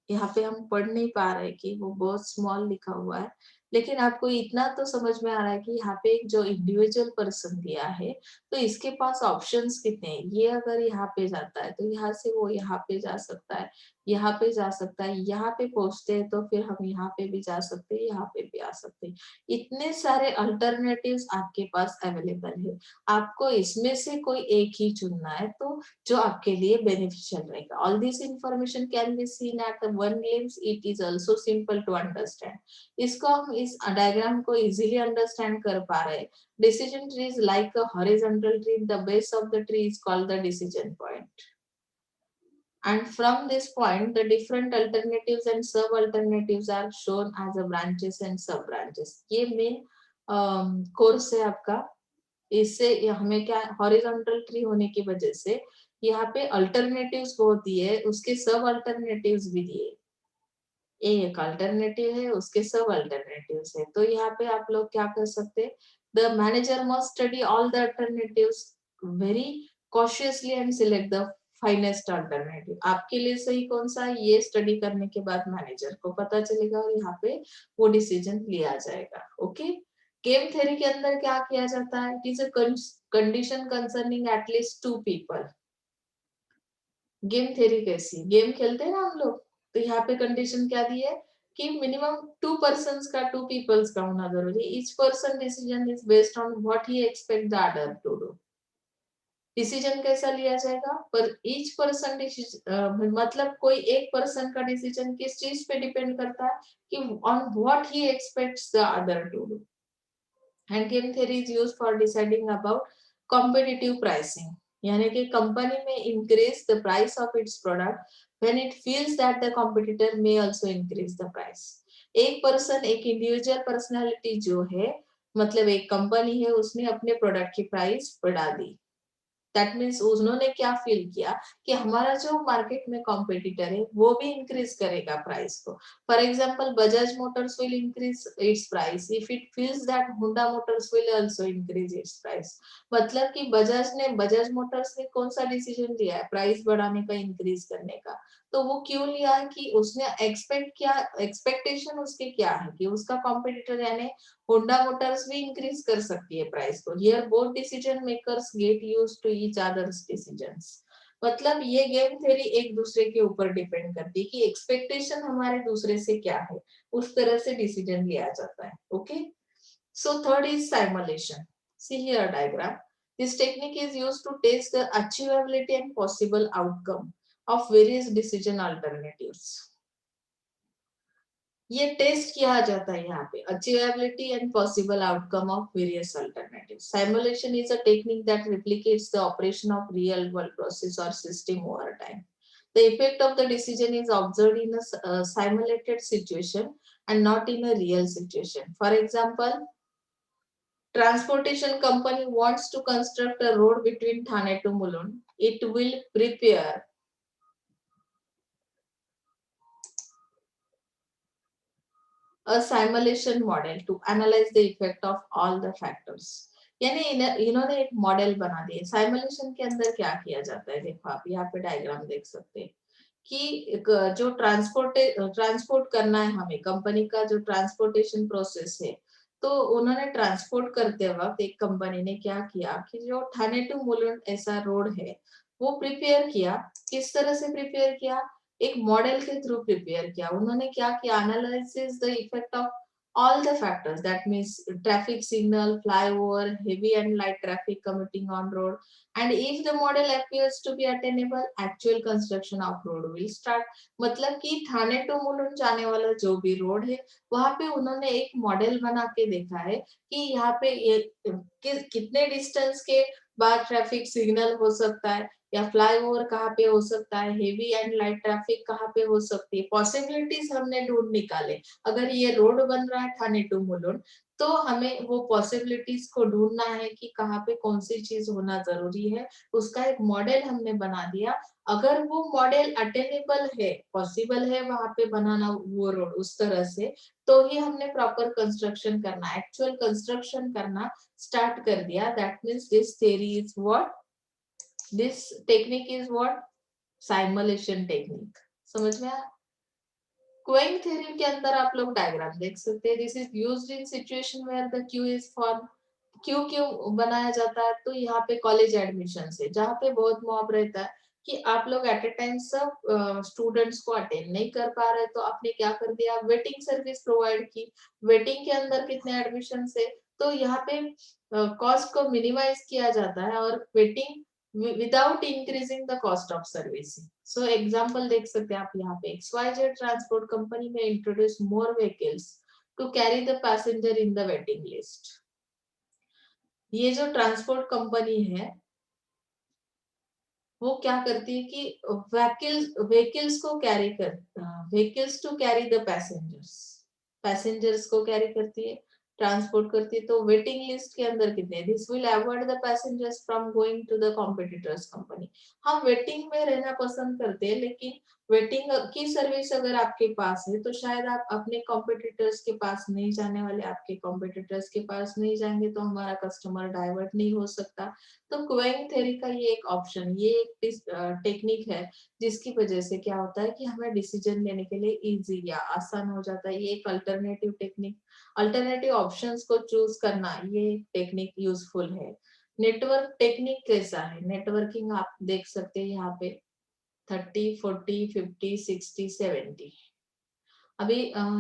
Speaker 1: यहाँ पे हम पढ़ नहीं पा रहे कि वो बहुत स्मॉल लिखा हुआ है, लेकिन आपको इतना तो समझ में आ रहा है कि यहाँ पे एक जो इंडिविजुअल पर्सन दिया है, तो इसके पास ऑप्शंस कितने हैं। ये अगर यहाँ पे जाता है तो यहाँ से वो यहाँ पे जा सकता है, यहाँ पे जा सकता है, यहाँ पे पहुंचते हैं तो फिर हम यहाँ पे भी जा सकते हैं, यहाँ पे भी आ सकते हैं। इतने सारे अल्टरनेटिव्स आपके पास अवेलेबल है, आपको इसमें से कोई एक ही चुनना है तो जो आपके लिए बेनिफिशियल रहेगा। All this information can be seen at one glimpse, it is also simple to understand. इसको हम इस डायग्राम को इजीली अंडरस्टैंड कर पा रहे हैं। Decision tree is like a horizontal tree, the base of the tree is called the decision point, and from this point the different alternatives and sub alternatives are shown as a branches and sub branches। ये main course है आपका। इससे हमें क्या, horizontal tree होने की वजह से यहाँ पे अल्टरनेटिव्स बहुत दिए, उसके सब अल्टरनेटिव्स भी दिए। एक अल्टरनेटिव है, उसके सब अल्टरनेटिव्स है। तो यहाँ पे आप लोग क्या कर सकते हैं, the manager must study all the alternatives very cautiously and select the finest alternative. आपके लिए सही कौन सा है, ये स्टडी करने के बाद मैनेजर को पता चलेगा और यहाँ पे वो डिसीजन लिया जाएगा। ओके, गेम थ्योरी के अंदर क्या किया जाता है, it is a condition concerning at least to people. Game theory कैसी, गेम खेलते हैं ना हम लोग, तो यहाँ पे कंडीशन क्या दी है कि मिनिमम टू पर्सन का, टू पीपल्स का होना जरूरी है। Each person decision is based on what he expect the other to do. Decision कैसा लिया जाएगा, पर ईच पर्सन मतलब कोई एक पर्सन का डिसीजन किस चीज पे डिपेंड करता है कि on what he expects the other to do. And game theory is used for deciding about competitive pricing, यानी कि कंपनी में increase the price of its product when it feels that the competitor may also increase the price. एक person, एक individual personality जो है, मतलब एक company है, उसने अपने प्रोडक्ट की प्राइस बढ़ा दी। दैट मीन्स उन्होंने क्या फील किया कि हमारा जो मार्केट में कॉम्पिटिटर है वो भी इंक्रीज करेगा प्राइस को। For example, Bajaj Motors will increase its price if it feels that Honda Motors will also increase its price. मतलब कि बजाज मोटर्स ने कौन सा डिसीजन लिया है, प्राइस बढ़ाने का, इंक्रीज करने का। तो वो क्यों लिया है कि उसने एक्सपेक्टेशन उसके क्या है कि उसका कॉम्पिटिटर यानी होंडा मोटर्स भी इंक्रीज कर सकती है प्राइस को। Here both decision makers get used to each others decisions. मतलब ये गेम थ्योरी एक दूसरे के ऊपर डिपेंड करती है कि एक्सपेक्टेशन हमारे दूसरे से क्या है, उस तरह से डिसीजन लिया जाता है। Okay, so third is simulation. See here diagram, this technique is used to test the achievability and possible outcome of various decision alternatives। ये टेस्ट किया जाता है यहाँ पे achievability and possible outcome of various alternative. Simulation is a technique that replicates the operation of real world process or system over time. The effect of the decision is observed in a simulated situation and not in a real situation. For example, transportation company wants to construct a road between Thane to Mulund. It will prepare a simulation model to analyze the effect of all the factors. यानी इन्होंने एक model बना दिया. Simulation के अंदर क्या किया जाता है, देखो आप यहाँ पे डायग्राम देख सकते हैं कि जो ट्रांसपोर्ट करना है हमें, कंपनी का जो ट्रांसपोर्टेशन प्रोसेस है, तो उन्होंने ट्रांसपोर्ट करते वक्त एक कंपनी ने क्या किया कि जो ठाणे टू मुलुंड ऐसा रोड है वो प्रिपेयर किया. किस तरह से प्रिपेयर किया, एक मॉडल के थ्रू प्रिपेयर किया. उन्होंने क्या किया, analysis the effect of all the factors, that means traffic signal, flyover, heavy and light traffic commuting on road, and if the model appears to be attainable, actual construction of road will start. मतलब कि Thane to Mulund जाने वाला जो भी road है वहां पे उन्होंने एक मॉडल बना के देखा है कि यहाँ पे कितने डिस्टेंस के बाद ट्रैफिक सिग्नल हो सकता है, या फ्लाईओवर कहाँ पे हो सकता है, हेवी एंड लाइट ट्रैफिक कहाँ पे हो सकती है. पॉसिबिलिटीज हमने ढूंढ निकाले. अगर ये रोड बन रहा है ठाणे टू मुलुंड, तो हमें वो पॉसिबिलिटीज को ढूंढना है कि कहाँ पे कौन सी चीज होना जरूरी है. उसका एक मॉडल हमने बना दिया. अगर वो मॉडल अटेनेबल है, पॉसिबल है वहां पे बनाना वो रोड उस तरह से, तो ही हमने प्रॉपर कंस्ट्रक्शन करना, एक्चुअल कंस्ट्रक्शन करना स्टार्ट कर दिया. That means this theory is what, this technique is what, simulation technique. समझ में आया? क्वेइंग थ्योरी के अंदर आप लोग डायग्राम देख सकते हैं. This is used in situation where the queue is form. Queue क्यों बनाया जाता है, तो यहाँ पे कॉलेज एडमिशन से जहाँ पे बहुत मॉब रहता है कि आप लोग एट ए टाइम सब स्टूडेंट्स को अटेंड नहीं कर पा रहे, तो आपने क्या कर दिया, वेटिंग सर्विस प्रोवाइड की. वेटिंग के अंदर कितने एडमिशन है, तो यहाँ पे कॉस्ट को मिनिमाइज किया जाता है और waiting without increasing the cost of servicing. So example देख सकते हैं आप यहाँ पे, XYZ transport company may introduce more vehicles to carry the passenger in the waiting list. ये जो ट्रांसपोर्ट कंपनी है वो क्या करती है कि व्हीकल्स को कैरी कर, vehicles to carry the passengers, passengers को कैरी करती है, ट्रांसपोर्ट करती है. तो वेटिंग लिस्ट के अंदर कितने, this will avoid the passengers from going to the competitors company. हम वेटिंग में रहना पसंद करते हैं, लेकिन वेटिंग की सर्विस अगर आपके पास है तो शायद आप अपने कॉम्पिटिटर्स के पास नहीं जाने वाले, आपके कॉम्पिटिटर्स के पास नहीं जाएंगे तो हमारा कस्टमर डाइवर्ट नहीं हो सकता. तो क्वेइंग थ्योरी का ये एक ऑप्शन, ये एक टेक्निक है जिसकी वजह से क्या होता है कि हमें डिसीजन लेने के लिए इजी या आसान हो जाता है. ये एक अल्टरनेटिव टेक्निक, अल्टरनेटिव ऑप्शंस को चूज करना, ये टेक्निक यूजफुल है. नेटवर्क टेक्निक कैसा है, नेटवर्किंग आप देख सकते हैं यहाँ पे 30, 40, 50, 60, 70. अभी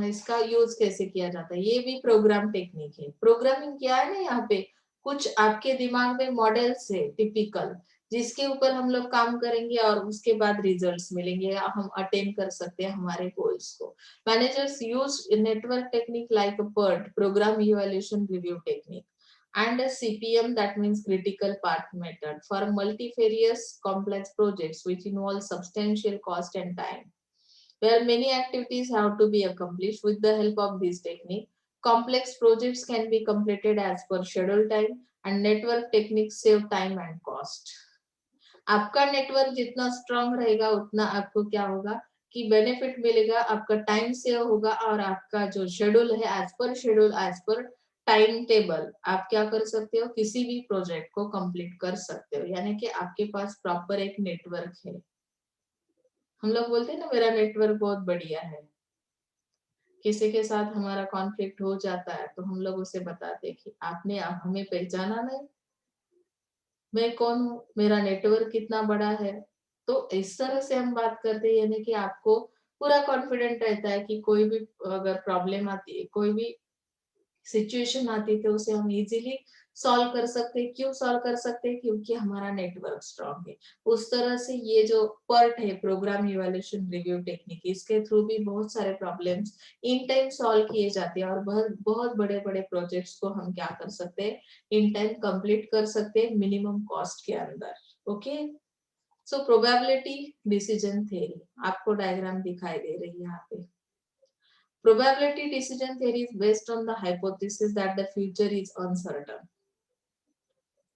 Speaker 1: इसका यूज कैसे किया जाता है, ये भी प्रोग्राम टेक्निक है. प्रोग्रामिंग क्या है ना, यहाँ पे कुछ आपके दिमाग में मॉडल्स है टिपिकल, जिसके ऊपर हम लोग काम करेंगे और उसके बाद रिजल्ट्स मिलेंगे, हम अटेन कर सकते हैं हमारे गोल्स को. Managers use network technique like PERT, program evaluation review technique, and a CPM, that means critical path method, for multifarious complex projects which involve substantial cost and time, where many activities have to be accomplished. With the help of this technique, complex projects can be completed as per schedule time, and network techniques save time and cost. आपका network जितना strong रहेगा उतना आपको क्या होगा कि benefit मिलेगा, आपका टाइम सेव होगा और आपका जो शेड्यूल है as per schedule, as per time table आप क्या कर सकते हो, किसी भी प्रोजेक्ट को कंप्लीट कर सकते हो. यानी कि आपके पास प्रॉपर एक नेटवर्क है. हम लोग बोलते हैं ना मेरा नेटवर्क बहुत बढ़िया है. किसी के साथ हमारा कॉन्फ्लिक्ट हो जाता है तो हम लोग उसे बताते हैं कि आपने हमें पहचाना नहीं, मैं कौन हूँ, मेरा नेटवर्क कितना बड़ा है. तो इस तरह से हम बात करते हैं, यानी कि आपको पूरा कॉन्फिडेंट रहता है कि कोई भी अगर प्रॉब्लम आती है, कोई भी सिचुएशन आती है तो उसे हम इजीली सॉल्व कर सकते हैं। क्यों सॉल्व कर सकते हैं? क्योंकि हमारा नेटवर्क स्ट्रांग है। उस तरह से ये जो पर्ट है प्रोग्राम इवैल्यूएशन रिव्यू टेक्निक, इसके थ्रू भी बहुत सारे प्रॉब्लम्स इन टाइम सॉल्व किए जाते हैं और बहुत बहुत बड़े बड़े प्रोजेक्ट्स को हम क्या कर सकते हैं, इन टाइम कंप्लीट कर सकते हैं मिनिमम कॉस्ट के अंदर। Okay, so probability decision theory आपको डायग्राम दिखाई दे रही है यहाँ पे। Probability decision theory is based on the hypothesis that the future is uncertain.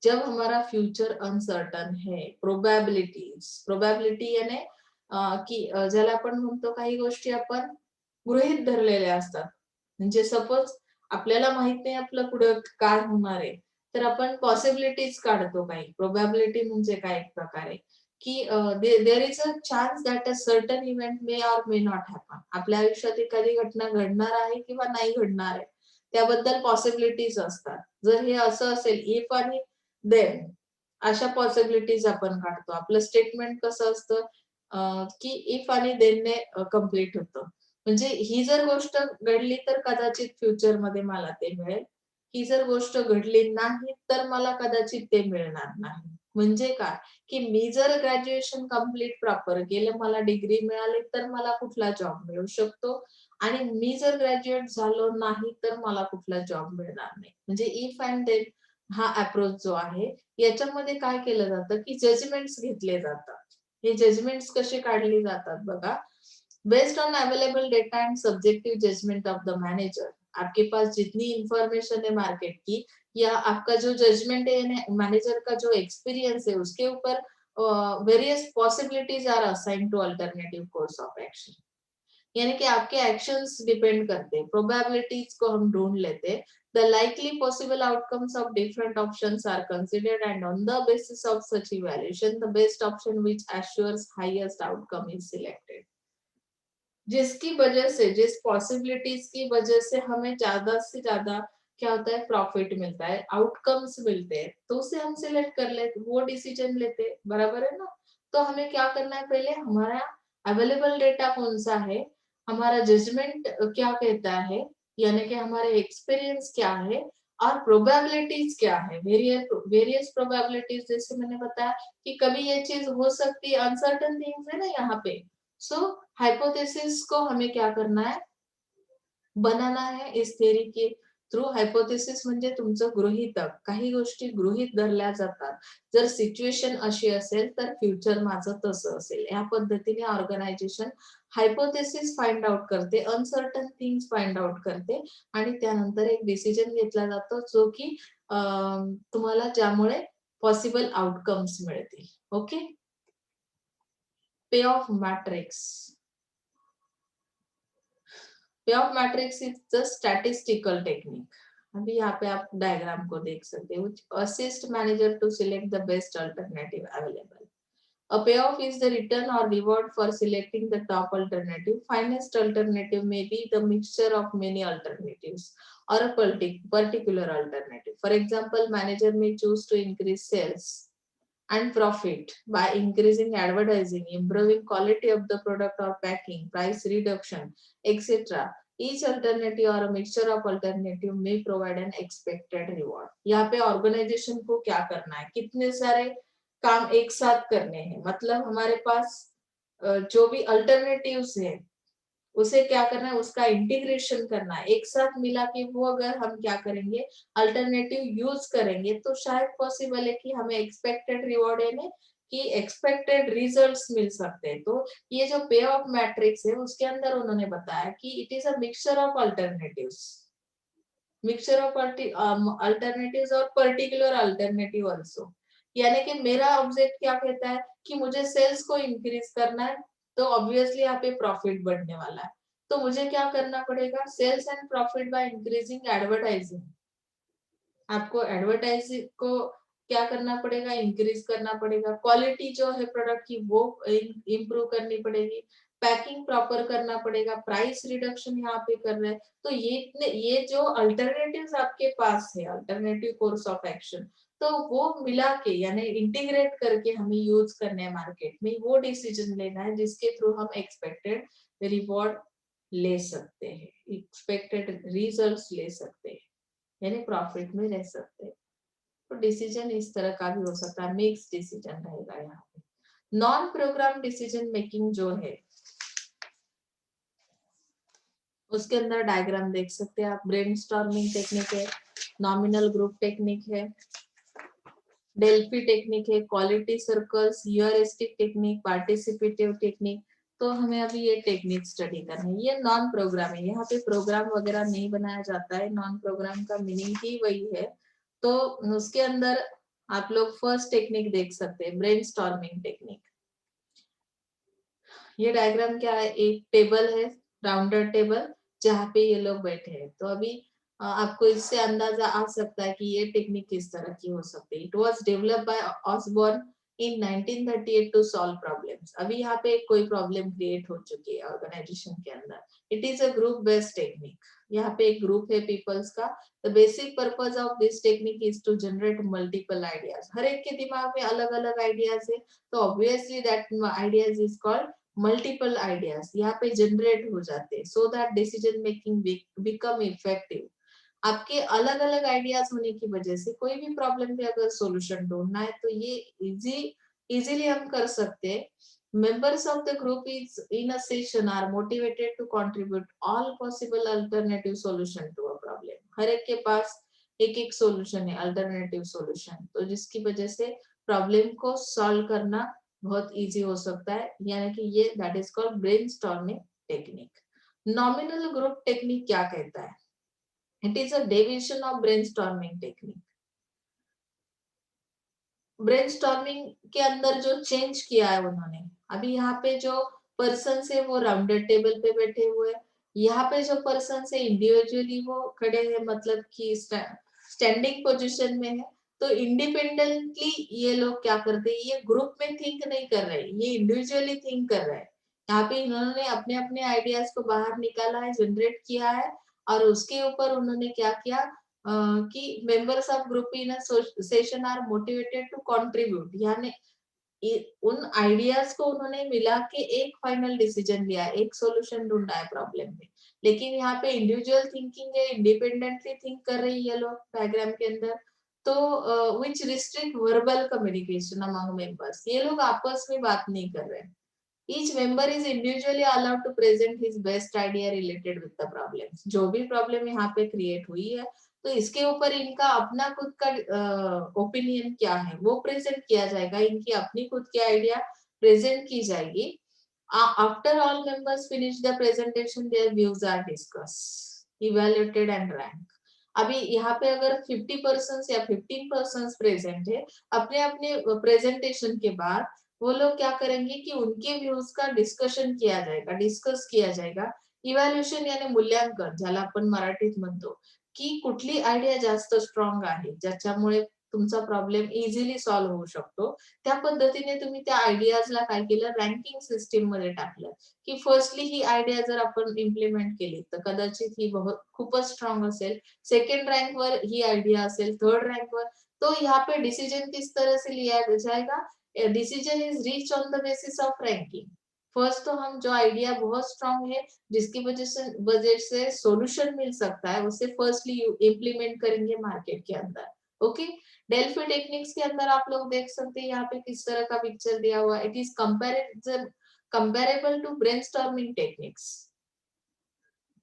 Speaker 1: जब हमारा फ्युचर अनसर्टन है, प्रोबॅबिलिटी याने की ज्याला आपण म्हणतो काही गोष्टी आपण गृहीत धरलेल्या असतात. म्हणजे सपोज आपल्याला माहित नाही आपलं पुढे काय होणार आहे, तर आपण पॉसिबिलिटीज काढतो काही. प्रोबॅबिलिटी म्हणजे काय एक प्रकारे की there is a chance that a certain event may or may not happen. आपल्या आयुष्यात एखादी घटना घडणार आहे किंवा नाही घडणार आहे, त्याबद्दल पॉसिबिलिटीज असतात. जर हे असं असेल इफ आणि देन अशा पॉसिबिलिटीज आपण काढतो. आपलं स्टेटमेंट कसं असतं की इफ आणि देनने कंप्लीट होतं. म्हणजे ही जर गोष्ट घडली तर कदाचित फ्युचरमध्ये मला ते मिळेल. ही जर गोष्ट घडली नाही तर मला कदाचित ते मिळणार नाही. म्हणजे काय? की मी जर ग्रॅज्युएशन कंप्लीट प्रॉपर केलं, मला डिग्री मिळाली तर मला कुठला जॉब मिळू शकतो आणि मी जर ग्रॅज्युएट झालो नाही तर मला कुठला जॉब मिळणार नाही. म्हणजे इफ अँड देन हा अप्रोच जो आहे याच्यामध्ये काय केलं जातं की जजमेंट्स घेतले जातात. हे जजमेंट्स कसे काढले जातात बघा. Based on available data and subjective judgement of the manager, आपके पास जितनी इंफॉर्मेशन है मार्केट की या आपका जो जजमेंट है मैनेजर का जो एक्सपीरियंस है उसके ऊपर various possibilities are assigned to alternative course of action. यानी कि आपके एक्शंस डिपेंड करते हैं, प्रोबेबिलिटीज को हम ढूंढ लेते हैं। The likely possible outcomes of different options are considered and on the basis of such evaluation, the best option which assures highest outcome is selected. जिसकी वजह से, जिस पॉसिबिलिटीज की वजह से हमें ज्यादा से ज्यादा क्या होता है, प्रॉफिट मिलता है, आउटकम्स मिलते हैं, तो उसे हम सिलेक्ट कर लेते, वो डिसीजन लेते हैं, बराबर है ना। तो हमें क्या करना है, पहले हमारा अवेलेबल डेटा कौन सा है, हमारा जजमेंट क्या कहता है, यानी कि हमारे एक्सपीरियंस क्या है और प्रोबेबिलिटीज क्या है, वेरियस प्रोबेबिलिटीज। जैसे मैंने बताया कि कभी ये चीज हो सकती है, अनसर्टन थिंग्स है ना यहाँ पे। सो हाइपोथेसिस को हमें क्या करना है, बनाना है इस थेरी के थ्रू। हायपोथेसिस म्हणजे तुमचं गृहीतक, काही गोष्टी गृहीत धरल्या जातात। जर सिच्युएशन अशी असेल तर फ्युचर माझं तसं असेल, या पद्धतीने ऑर्गनायझेशन हायपोथेसिस फाइंड आउट करते, अनसर्टन थिंग्स फाइंड आउट करते आणि त्यानंतर एक डिसिजन घेतला जातो जो की तुम्हाला ज्यामुळे पॉसिबल आउटकम्स मिळतील। ओके, पे ऑफ मॅट्रिक्स। पे of matrix is the statistical technique. अभी यहाँ पे आप डायग्राम को देख सकते हो, which assist manager to select the best alternative available. A payoff is the return or reward for selecting the top alternative. Finest alternative may be the mixture of many alternatives or a particular alternative. For example, manager may choose to increase sales and profit by increasing advertising, improving quality of the product or packing, price reduction, etc. Each alternative or a mixture of alternative may provide an expected reward. यहाँ पे organisation को क्या करना है, कितने सारे काम एक साथ करने हैं, मतलब हमारे पास जो भी अल्टरनेटिव्स है उसे क्या करना है, उसका इंटीग्रेशन करना है, एक साथ मिला के वो अगर हम क्या करेंगे, अल्टरनेटिव यूज करेंगे तो शायद पॉसिबल है कि हमें एक्सपेक्टेड रिवॉर्ड यानी कि एक्सपेक्टेड रिजल्ट्स मिल सकते हैं। तो ये जो पे ऑफ मैट्रिक्स है उसके अंदर उन्होंने बताया कि it is a mixture of alternatives, mixture of alternatives और पर्टिकुलर अल्टरनेटिव आल्सो। यानी कि मेरा ऑब्जेक्ट क्या कहता है कि मुझे सेल्स को इंक्रीज करना है, तो ऑब्वियसली यहाँ पे प्रॉफिट बढ़ने वाला है। तो मुझे क्या करना पड़ेगा, sales and profit by increasing advertising. आपको एडवर्टाइजिंग को क्या करना पड़ेगा, इंक्रीज करना पड़ेगा। क्वालिटी जो है प्रोडक्ट की वो इंप्रूव करनी पड़ेगी, पैकिंग प्रॉपर करना पड़ेगा, प्राइस रिडक्शन यहाँ पे कर रहे हैं। तो ये जो अल्टरनेटिव्स आपके पास है, अल्टरनेटिव कोर्स ऑफ एक्शन, तो वो मिला के यानी इंटीग्रेट करके हमें यूज करने हैं मार्केट में, वो डिसीजन लेना है जिसके थ्रू हम एक्सपेक्टेड रिवॉर्ड ले सकते हैं, एक्सपेक्टेड रिजल्ट्स ले सकते हैं, यानी प्रॉफिट में रह सकते हैं। तो डिसीजन इस तरह का भी हो सकता है, मिक्स डिसीजन रहेगा यहाँ पे। नॉन प्रोग्राम डिसीजन मेकिंग जो है उसके अंदर डायग्राम देख सकते हैं आप। ब्रेनस्टॉर्मिंग टेक्निक है, नॉमिनल ग्रुप टेक्निक है, डेल्फी टेक्निक है, quality circles, heuristic technique, participative technique. तो हमें अभी ये टेक्निक स्टडी करनी है। ये नॉन प्रोग्राम है, यहाँ पे प्रोग्राम वगैरह नहीं बनाया जाता है, नॉन प्रोग्राम का मीनिंग ही वही है। तो उसके अंदर आप लोग फर्स्ट टेक्निक देख सकते हैं, ब्रेनस्टॉर्मिंग टेक्निक। ये डायग्राम क्या है, एक टेबल है, राउंडेड टेबल, जहाँ पे ये लोग बैठे हैं। तो अभी आपको इससे अंदाजा आ सकता है कि ये टेक्निक किस तरह की हो सकती है। It was developed by Osborn in 1938 to solve problems. अभी यहाँ पे कोई प्रॉब्लम क्रिएट हो चुकी है ऑर्गेनाइजेशन के अंदर। It is a group based technique. यहाँ पे एक ग्रुप है पीपल्स का। The basic purpose of this technique is to generate multiple ideas. हर एक के दिमाग में अलग अलग आइडियाज है, तो obviously that ideas is called multiple ideas यहाँ पे जनरेट हो जाते हैं, so that decision making become effective. आपके अलग अलग आइडियाज होने की वजह से कोई भी प्रॉब्लम पे अगर सॉल्यूशन ढूंढना है तो ये इजीली हम कर सकते हैं। members of the group is in a session are motivated to contribute all possible alternative solution to a problem। हर एक के पास एक एक सॉल्यूशन है, अल्टरनेटिव सॉल्यूशन, तो जिसकी वजह से प्रॉब्लम को सॉल्व करना बहुत इजी हो सकता है। यानी कि ये that is called brainstorming technique. Nominal group technique क्या कहता है? It is a deviation of brainstorming technique. Brainstorming के अंदर जो चेंज किया है उन्होंने, अभी यहाँ पे जो पर्सन है वो राउंडेड टेबल पे बैठे हुए, यहाँ पे जो पर्सन है इंडिविजुअली वो खड़े हैं, मतलब कि स्टैंडिंग पोजीशन में है। तो इंडिपेंडेंटली ये लोग क्या करते हैं, ये ग्रुप में थिंक नहीं कर रहे, ये इंडिविजुअली थिंक कर रहे हैं। यहाँ पे इन्होंने अपने अपने आइडियाज को बाहर निकाला है, जनरेट किया है, और उसके ऊपर उन्होंने क्या किया कि members of group in a session are motivated to contribute, यानी उन आइडियाज को उन्होंने मिला के एक फाइनल डिसीजन लिया, एक सॉल्यूशन ढूंढा है प्रॉब्लम में। लेकिन यहाँ पे इंडिविजुअल थिंकिंग है, इंडिपेंडेंटली थिंक कर रही है लोग डायग्राम के अंदर। तो which restrict verbal communication among members, ये लोग आपस में बात नहीं कर रहे हैं। Each member is individually allowed to present his best idea related with the problem। जो भी प्रॉब्लम यहाँ पे क्रिएट हुई है तो इसके ऊपर इनका अपना खुद का ओपिनियन क्या है वो प्रेजेंट किया जाएगा, इनकी अपनी खुद की आइडिया प्रेजेंट की जाएगी। After all members finish the presentation their views are discuss, evaluated and rank. अभी यहाँ पे अगर 50% या 15% प्रेजेंट है, अपने अपने प्रेजेंटेशन के बाद वो लोग क्या करेंगे कि उनके व्यूज का डिस्कशन किया जाएगा, डिस्कस किया जाएगा। इव्हॅल्युएशन यानी मूल्यांकन, ज्याला आपण मराठीत म्हणतो, की कुठली आयडिया जास्त स्ट्रॉंग आहे ज्याच्यामुळे तुमचा प्रॉब्लेम इझिली सॉल्व्ह होऊ शकतो, त्या पद्धतीने तुम्ही त्या आयडियाजला काय केलं, रँकिंग सिस्टीम मध्ये टाकलं, की फर्स्टली ही आयडिया जर आपण इम्प्लिमेंट केली तर कदाचित ही खूपच स्ट्रॉंग असेल, सेकंड रँक वर ही आयडिया असेल, थर्ड रँक वर। तो यहाँ पे डिसीजन किस तरह से लिया जाएगा, decision is reach on the basis of ranking. First तो हम जो आइडिया बहुत स्ट्रांग है जिसकी वजह से सॉल्यूशन मिल सकता है उसे फर्स्टली इम्प्लीमेंट करेंगे मार्केट के अंदर। ओके, डेल्फी टेक्निक्स के अंदर आप लोग देख सकते हैं यहाँ पे किस तरह का पिक्चर दिया हुआ है। It is comparable to brainstorming techniques,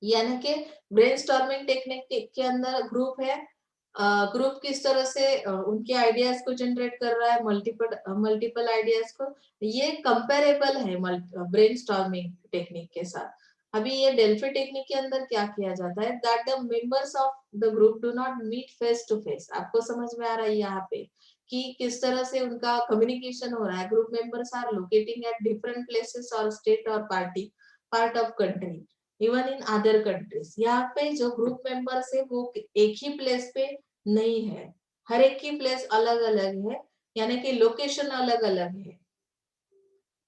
Speaker 1: यानी कि ब्रेनस्टॉर्मिंग टेक्निक के अंदर ग्रुप है, ग्रुप किस तरह से उनके आइडियाज को जनरेट कर रहा है, मल्टीपल आइडियाज को, ये कंपेरेबल है ब्रेनस्टॉर्मिंग टेक्निक के साथ। अभी ये डेल्फी टेक्निक के अंदर क्या किया जाता है, that the members of the group do not meet face to face. आपको समझ में आ रहा है यहाँ पे कि किस तरह से उनका कम्युनिकेशन हो रहा है। Group members are locating at different places और स्टेट और part of country, even in other countries. यहाँ पे जो ग्रुप मेंबर्स है वो एक ही प्लेस पे नहीं है, हर एक की प्लेस अलग अलग है, यानी कि लोकेशन अलग अलग है।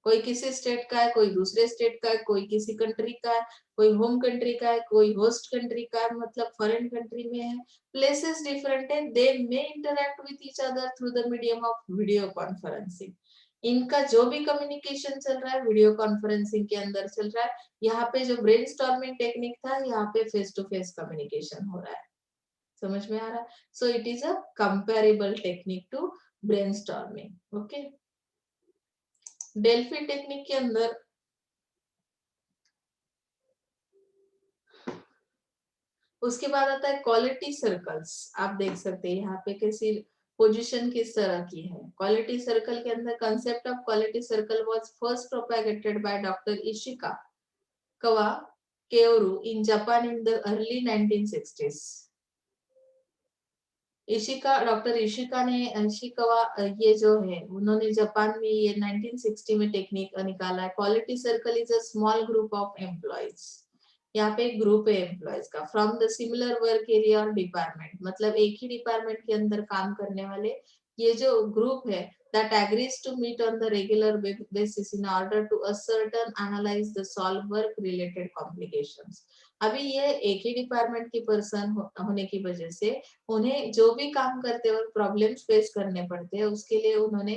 Speaker 1: कोई किसी स्टेट का है, कोई दूसरे स्टेट का है, कोई किसी कंट्री का है, कोई होम कंट्री का है, कोई होस्ट कंट्री का है, मतलब फॉरेन कंट्री में है। प्लेसेस डिफरेंट है, they may interact with each other through the medium of video conferencing. इनका जो भी कम्युनिकेशन चल रहा है वीडियो कॉन्फ्रेंसिंग के अंदर चल रहा है। यहाँ पे जो ब्रेनस्टॉर्मिंग टेक्निक था यहाँ पे फेस टू फेस कम्युनिकेशन हो रहा है। समझ में आ रहा है? So it is a comparable technique to brainstorming. Okay, Delphi technique के अंदर उसके बाद आता है क्वालिटी सर्कल्स। आप देख सकते हैं यहाँ पे कैसी पोजीशन किस तरह की है। क्वालिटी सर्कल के अंदर concept of quality circle was first propagated by doctor Ishikawa Kaoru in Japan in the early 1960s। Doctor Ishikawa ये जो है उन्होंने जापान में ये 1960 में टेक्निक निकाला है। Quality circle is a small group of employees. यहाँ पे एक ग्रुप है एम्प्लॉयज का from the similar work area और डिपार्टमेंट, मतलब एक ही डिपार्टमेंट के अंदर काम करने वाले ये जो ग्रुप है that agrees to meet on the regular basis in order to ascertain, analyze the solve work related complications। अभी ये एक ही डिपार्टमेंट की पर्सन होने की वजह से उन्हें जो भी काम करते वक्त प्रॉब्लम्स फेस करने पड़ते हैं, उसके लिए उन्होंने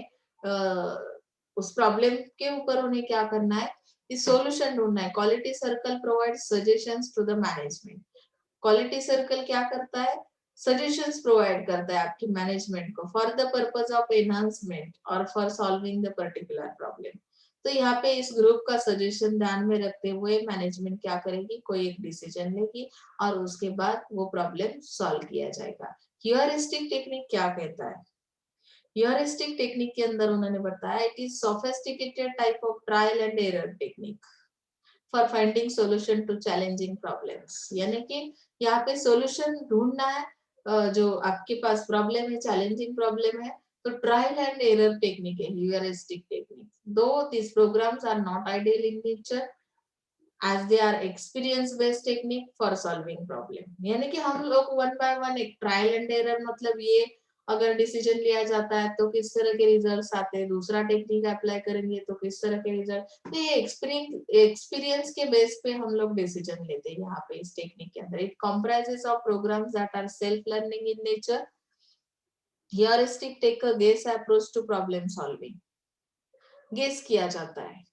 Speaker 1: उस प्रॉब्लम के ऊपर उन्हें क्या करना है, इस सॉल्यूशन ढूंढना है। Quality circle provide suggestions to the management. Quality circle क्या करता है, सजेशंस प्रोवाइड करता है आपकी मैनेजमेंट को for the purpose of enhancement और for solving the particular problem. तो यहाँ पे इस ग्रुप का सजेशन ध्यान में रखते हुए मैनेजमेंट क्या करेगी, कोई एक डिसीजन लेगी और उसके बाद वो प्रॉब्लम सॉल्व किया जाएगा। ह्यूरिस्टिक टेक्निक क्या कहता है, ह्यूरिस्टिक टेक्निक के अंदर उन्होंने बताया it is sophisticated type of trial and error technique for finding solution to challenging problems. यानी कि यहाँ पे सॉल्यूशन ढूंढना है, जो आपके पास प्रॉब्लम है, चैलेंजिंग प्रॉब्लम है, तो ट्रायल एंड एरर टेक्निक है ह्यूरिस्टिक टेक्निक। दो these programs are not ideal in nature as they are experience based technique for solving problem। यानी कि हम लोग वन बाय वन एक ट्रायल एंड एरर, मतलब ये अगर डिसीजन लिया जाता है तो किस तरह के रिजल्ट्स आते हैं, दूसरा टेक्निक अप्लाई करेंगे तो किस तरह के रिजल्ट, तो ये एक्सपीरियंस के बेस पे हम लोग डिसीजन लेते हैं यहाँ पे इस टेक्निक के अंदर। It comprises of programs that are self learning in nature. Heuristic take a guess approach to problem solving. Guess किया जाता है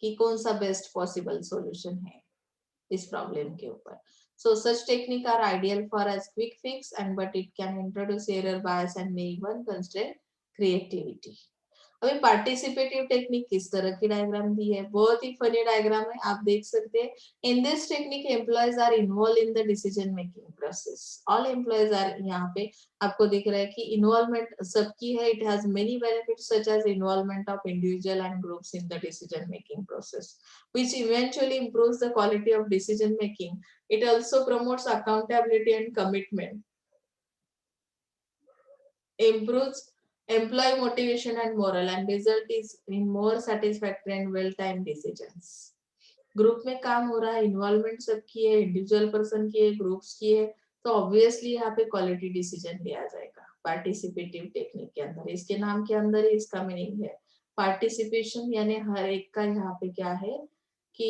Speaker 1: कि कौन सा बेस्ट पॉसिबल सॉल्यूशन है इस प्रॉब्लम के ऊपर। So such technique are ideal for as quick fix and but it can introduce error bias and may even constrain creativity। अभी पार्टिसिपेटिव टेक्निक किस तरह की डायग्राम दी है, बहुत ही फनी डायग्राम है, आप देख सकते हैं। In this technique employees are involve in the decision making process. All employees are, यहाँ पे आपको दिख रहा है कि इन्वॉल्वमेंट सबकी है। It has many benefits such as involvement of individual and groups in the decision making process which eventually improves the quality of decision making. It also promotes accountability and commitment, improves employee motivation and morale, and result is in more satisfactory and well-timed decisions। Group में काम हो रहा है, involvement सबकी है, individual person की है, groups की है, तो ऑब्वियसली यहाँ पे क्वालिटी डिसीजन लिया जाएगा पार्टिसिपेटिव टेक्निक के अंदर। इसके नाम के अंदर ही इसका मीनिंग है पार्टिसिपेशन, यानी हर एक का यहाँ पे क्या है कि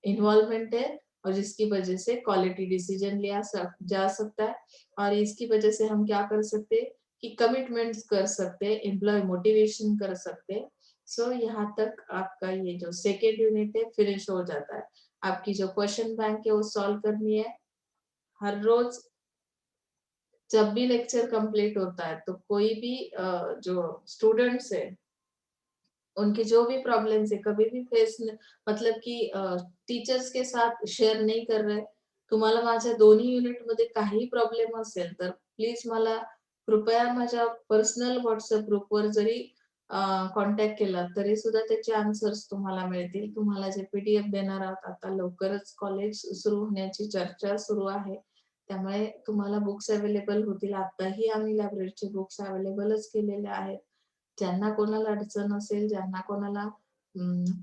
Speaker 1: इन्वॉल्वमेंट है और जिसकी वजह से क्वालिटी डिसीजन लिया जा सकता है। और इसकी वजह से हम क्या कर सकते हैं कि कमिटमेंट्स कर सकते हैं, एम्प्लॉय मोटिवेशन कर सकते हैं। सो यहाँ तक आपका ये जो सेकेंड यूनिट है फिनिश हो जाता है। आपकी जो क्वेश्चन बैंक है वो सॉल्व करनी है। हर रोज जब भी लेक्चर कंप्लीट होता है तो कोई भी जो स्टूडेंट्स है उनकी जो भी प्रॉब्लम्स है कभी भी फेस, मतलब की टीचर्स के साथ शेअर नाही कर रहे, तुम्हाला माझ्या दोन्ही युनिट मध्ये काही प्रॉब्लेम असेल तर प्लीज मला कृपया माझ्या पर्सनल व्हॉट्सअप ग्रुपवर जरी कॉन्टॅक्ट केला तरी सुद्धा त्याचे आन्सर्स तुम्हाला मिळतील। तुम्हाला जे पीडीएफ देणार आहोत, आता लवकरच कॉलेज सुरू होण्याची चर्चा सुरू आहे, त्यामुळे तुम्हाला बुक्स अवेलेबल होतील। आताही आम्ही लायब्ररीचे बुक्स अवेलेबलच केलेले आहेत। ज्यांना कोणाला अडचण असेल, ज्यांना कोणाला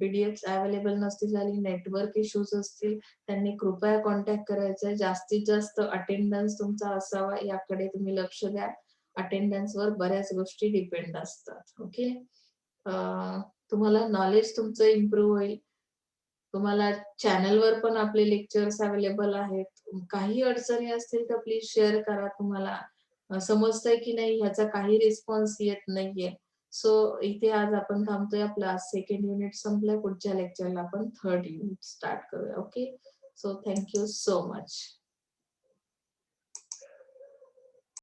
Speaker 1: पीडीएफ अवेलेबल नसतील झाली, नेटवर्क इश्यूज असतील, त्यांनी कृपया कॉन्टॅक्ट करायचा आहे। जास्तीत जास्त अटेंडन्स तुमचा असावा याकडे तुम्ही लक्ष द्या। अटेंडन्सवर बऱ्याच गोष्टी डिपेंड असतात। ओके, तुम्हाला नॉलेज तुमचं इम्प्रूव्ह होईल। तुम्हाला चॅनलवर पण आपले लेक्चर्स अवेलेबल आहेत। काही अडचणी असतील तर प्लीज शेअर करा। तुम्हाला समजतंय की नाही ह्याचा काही रिस्पॉन्स येत नाहीये। सो इथे आज आपण थांबतोय। आपला सेकंड युनिट संपलाय। पुढच्या लेक्चरला आपण थर्ड युनिट स्टार्ट करूया। Okay, so thank you so much.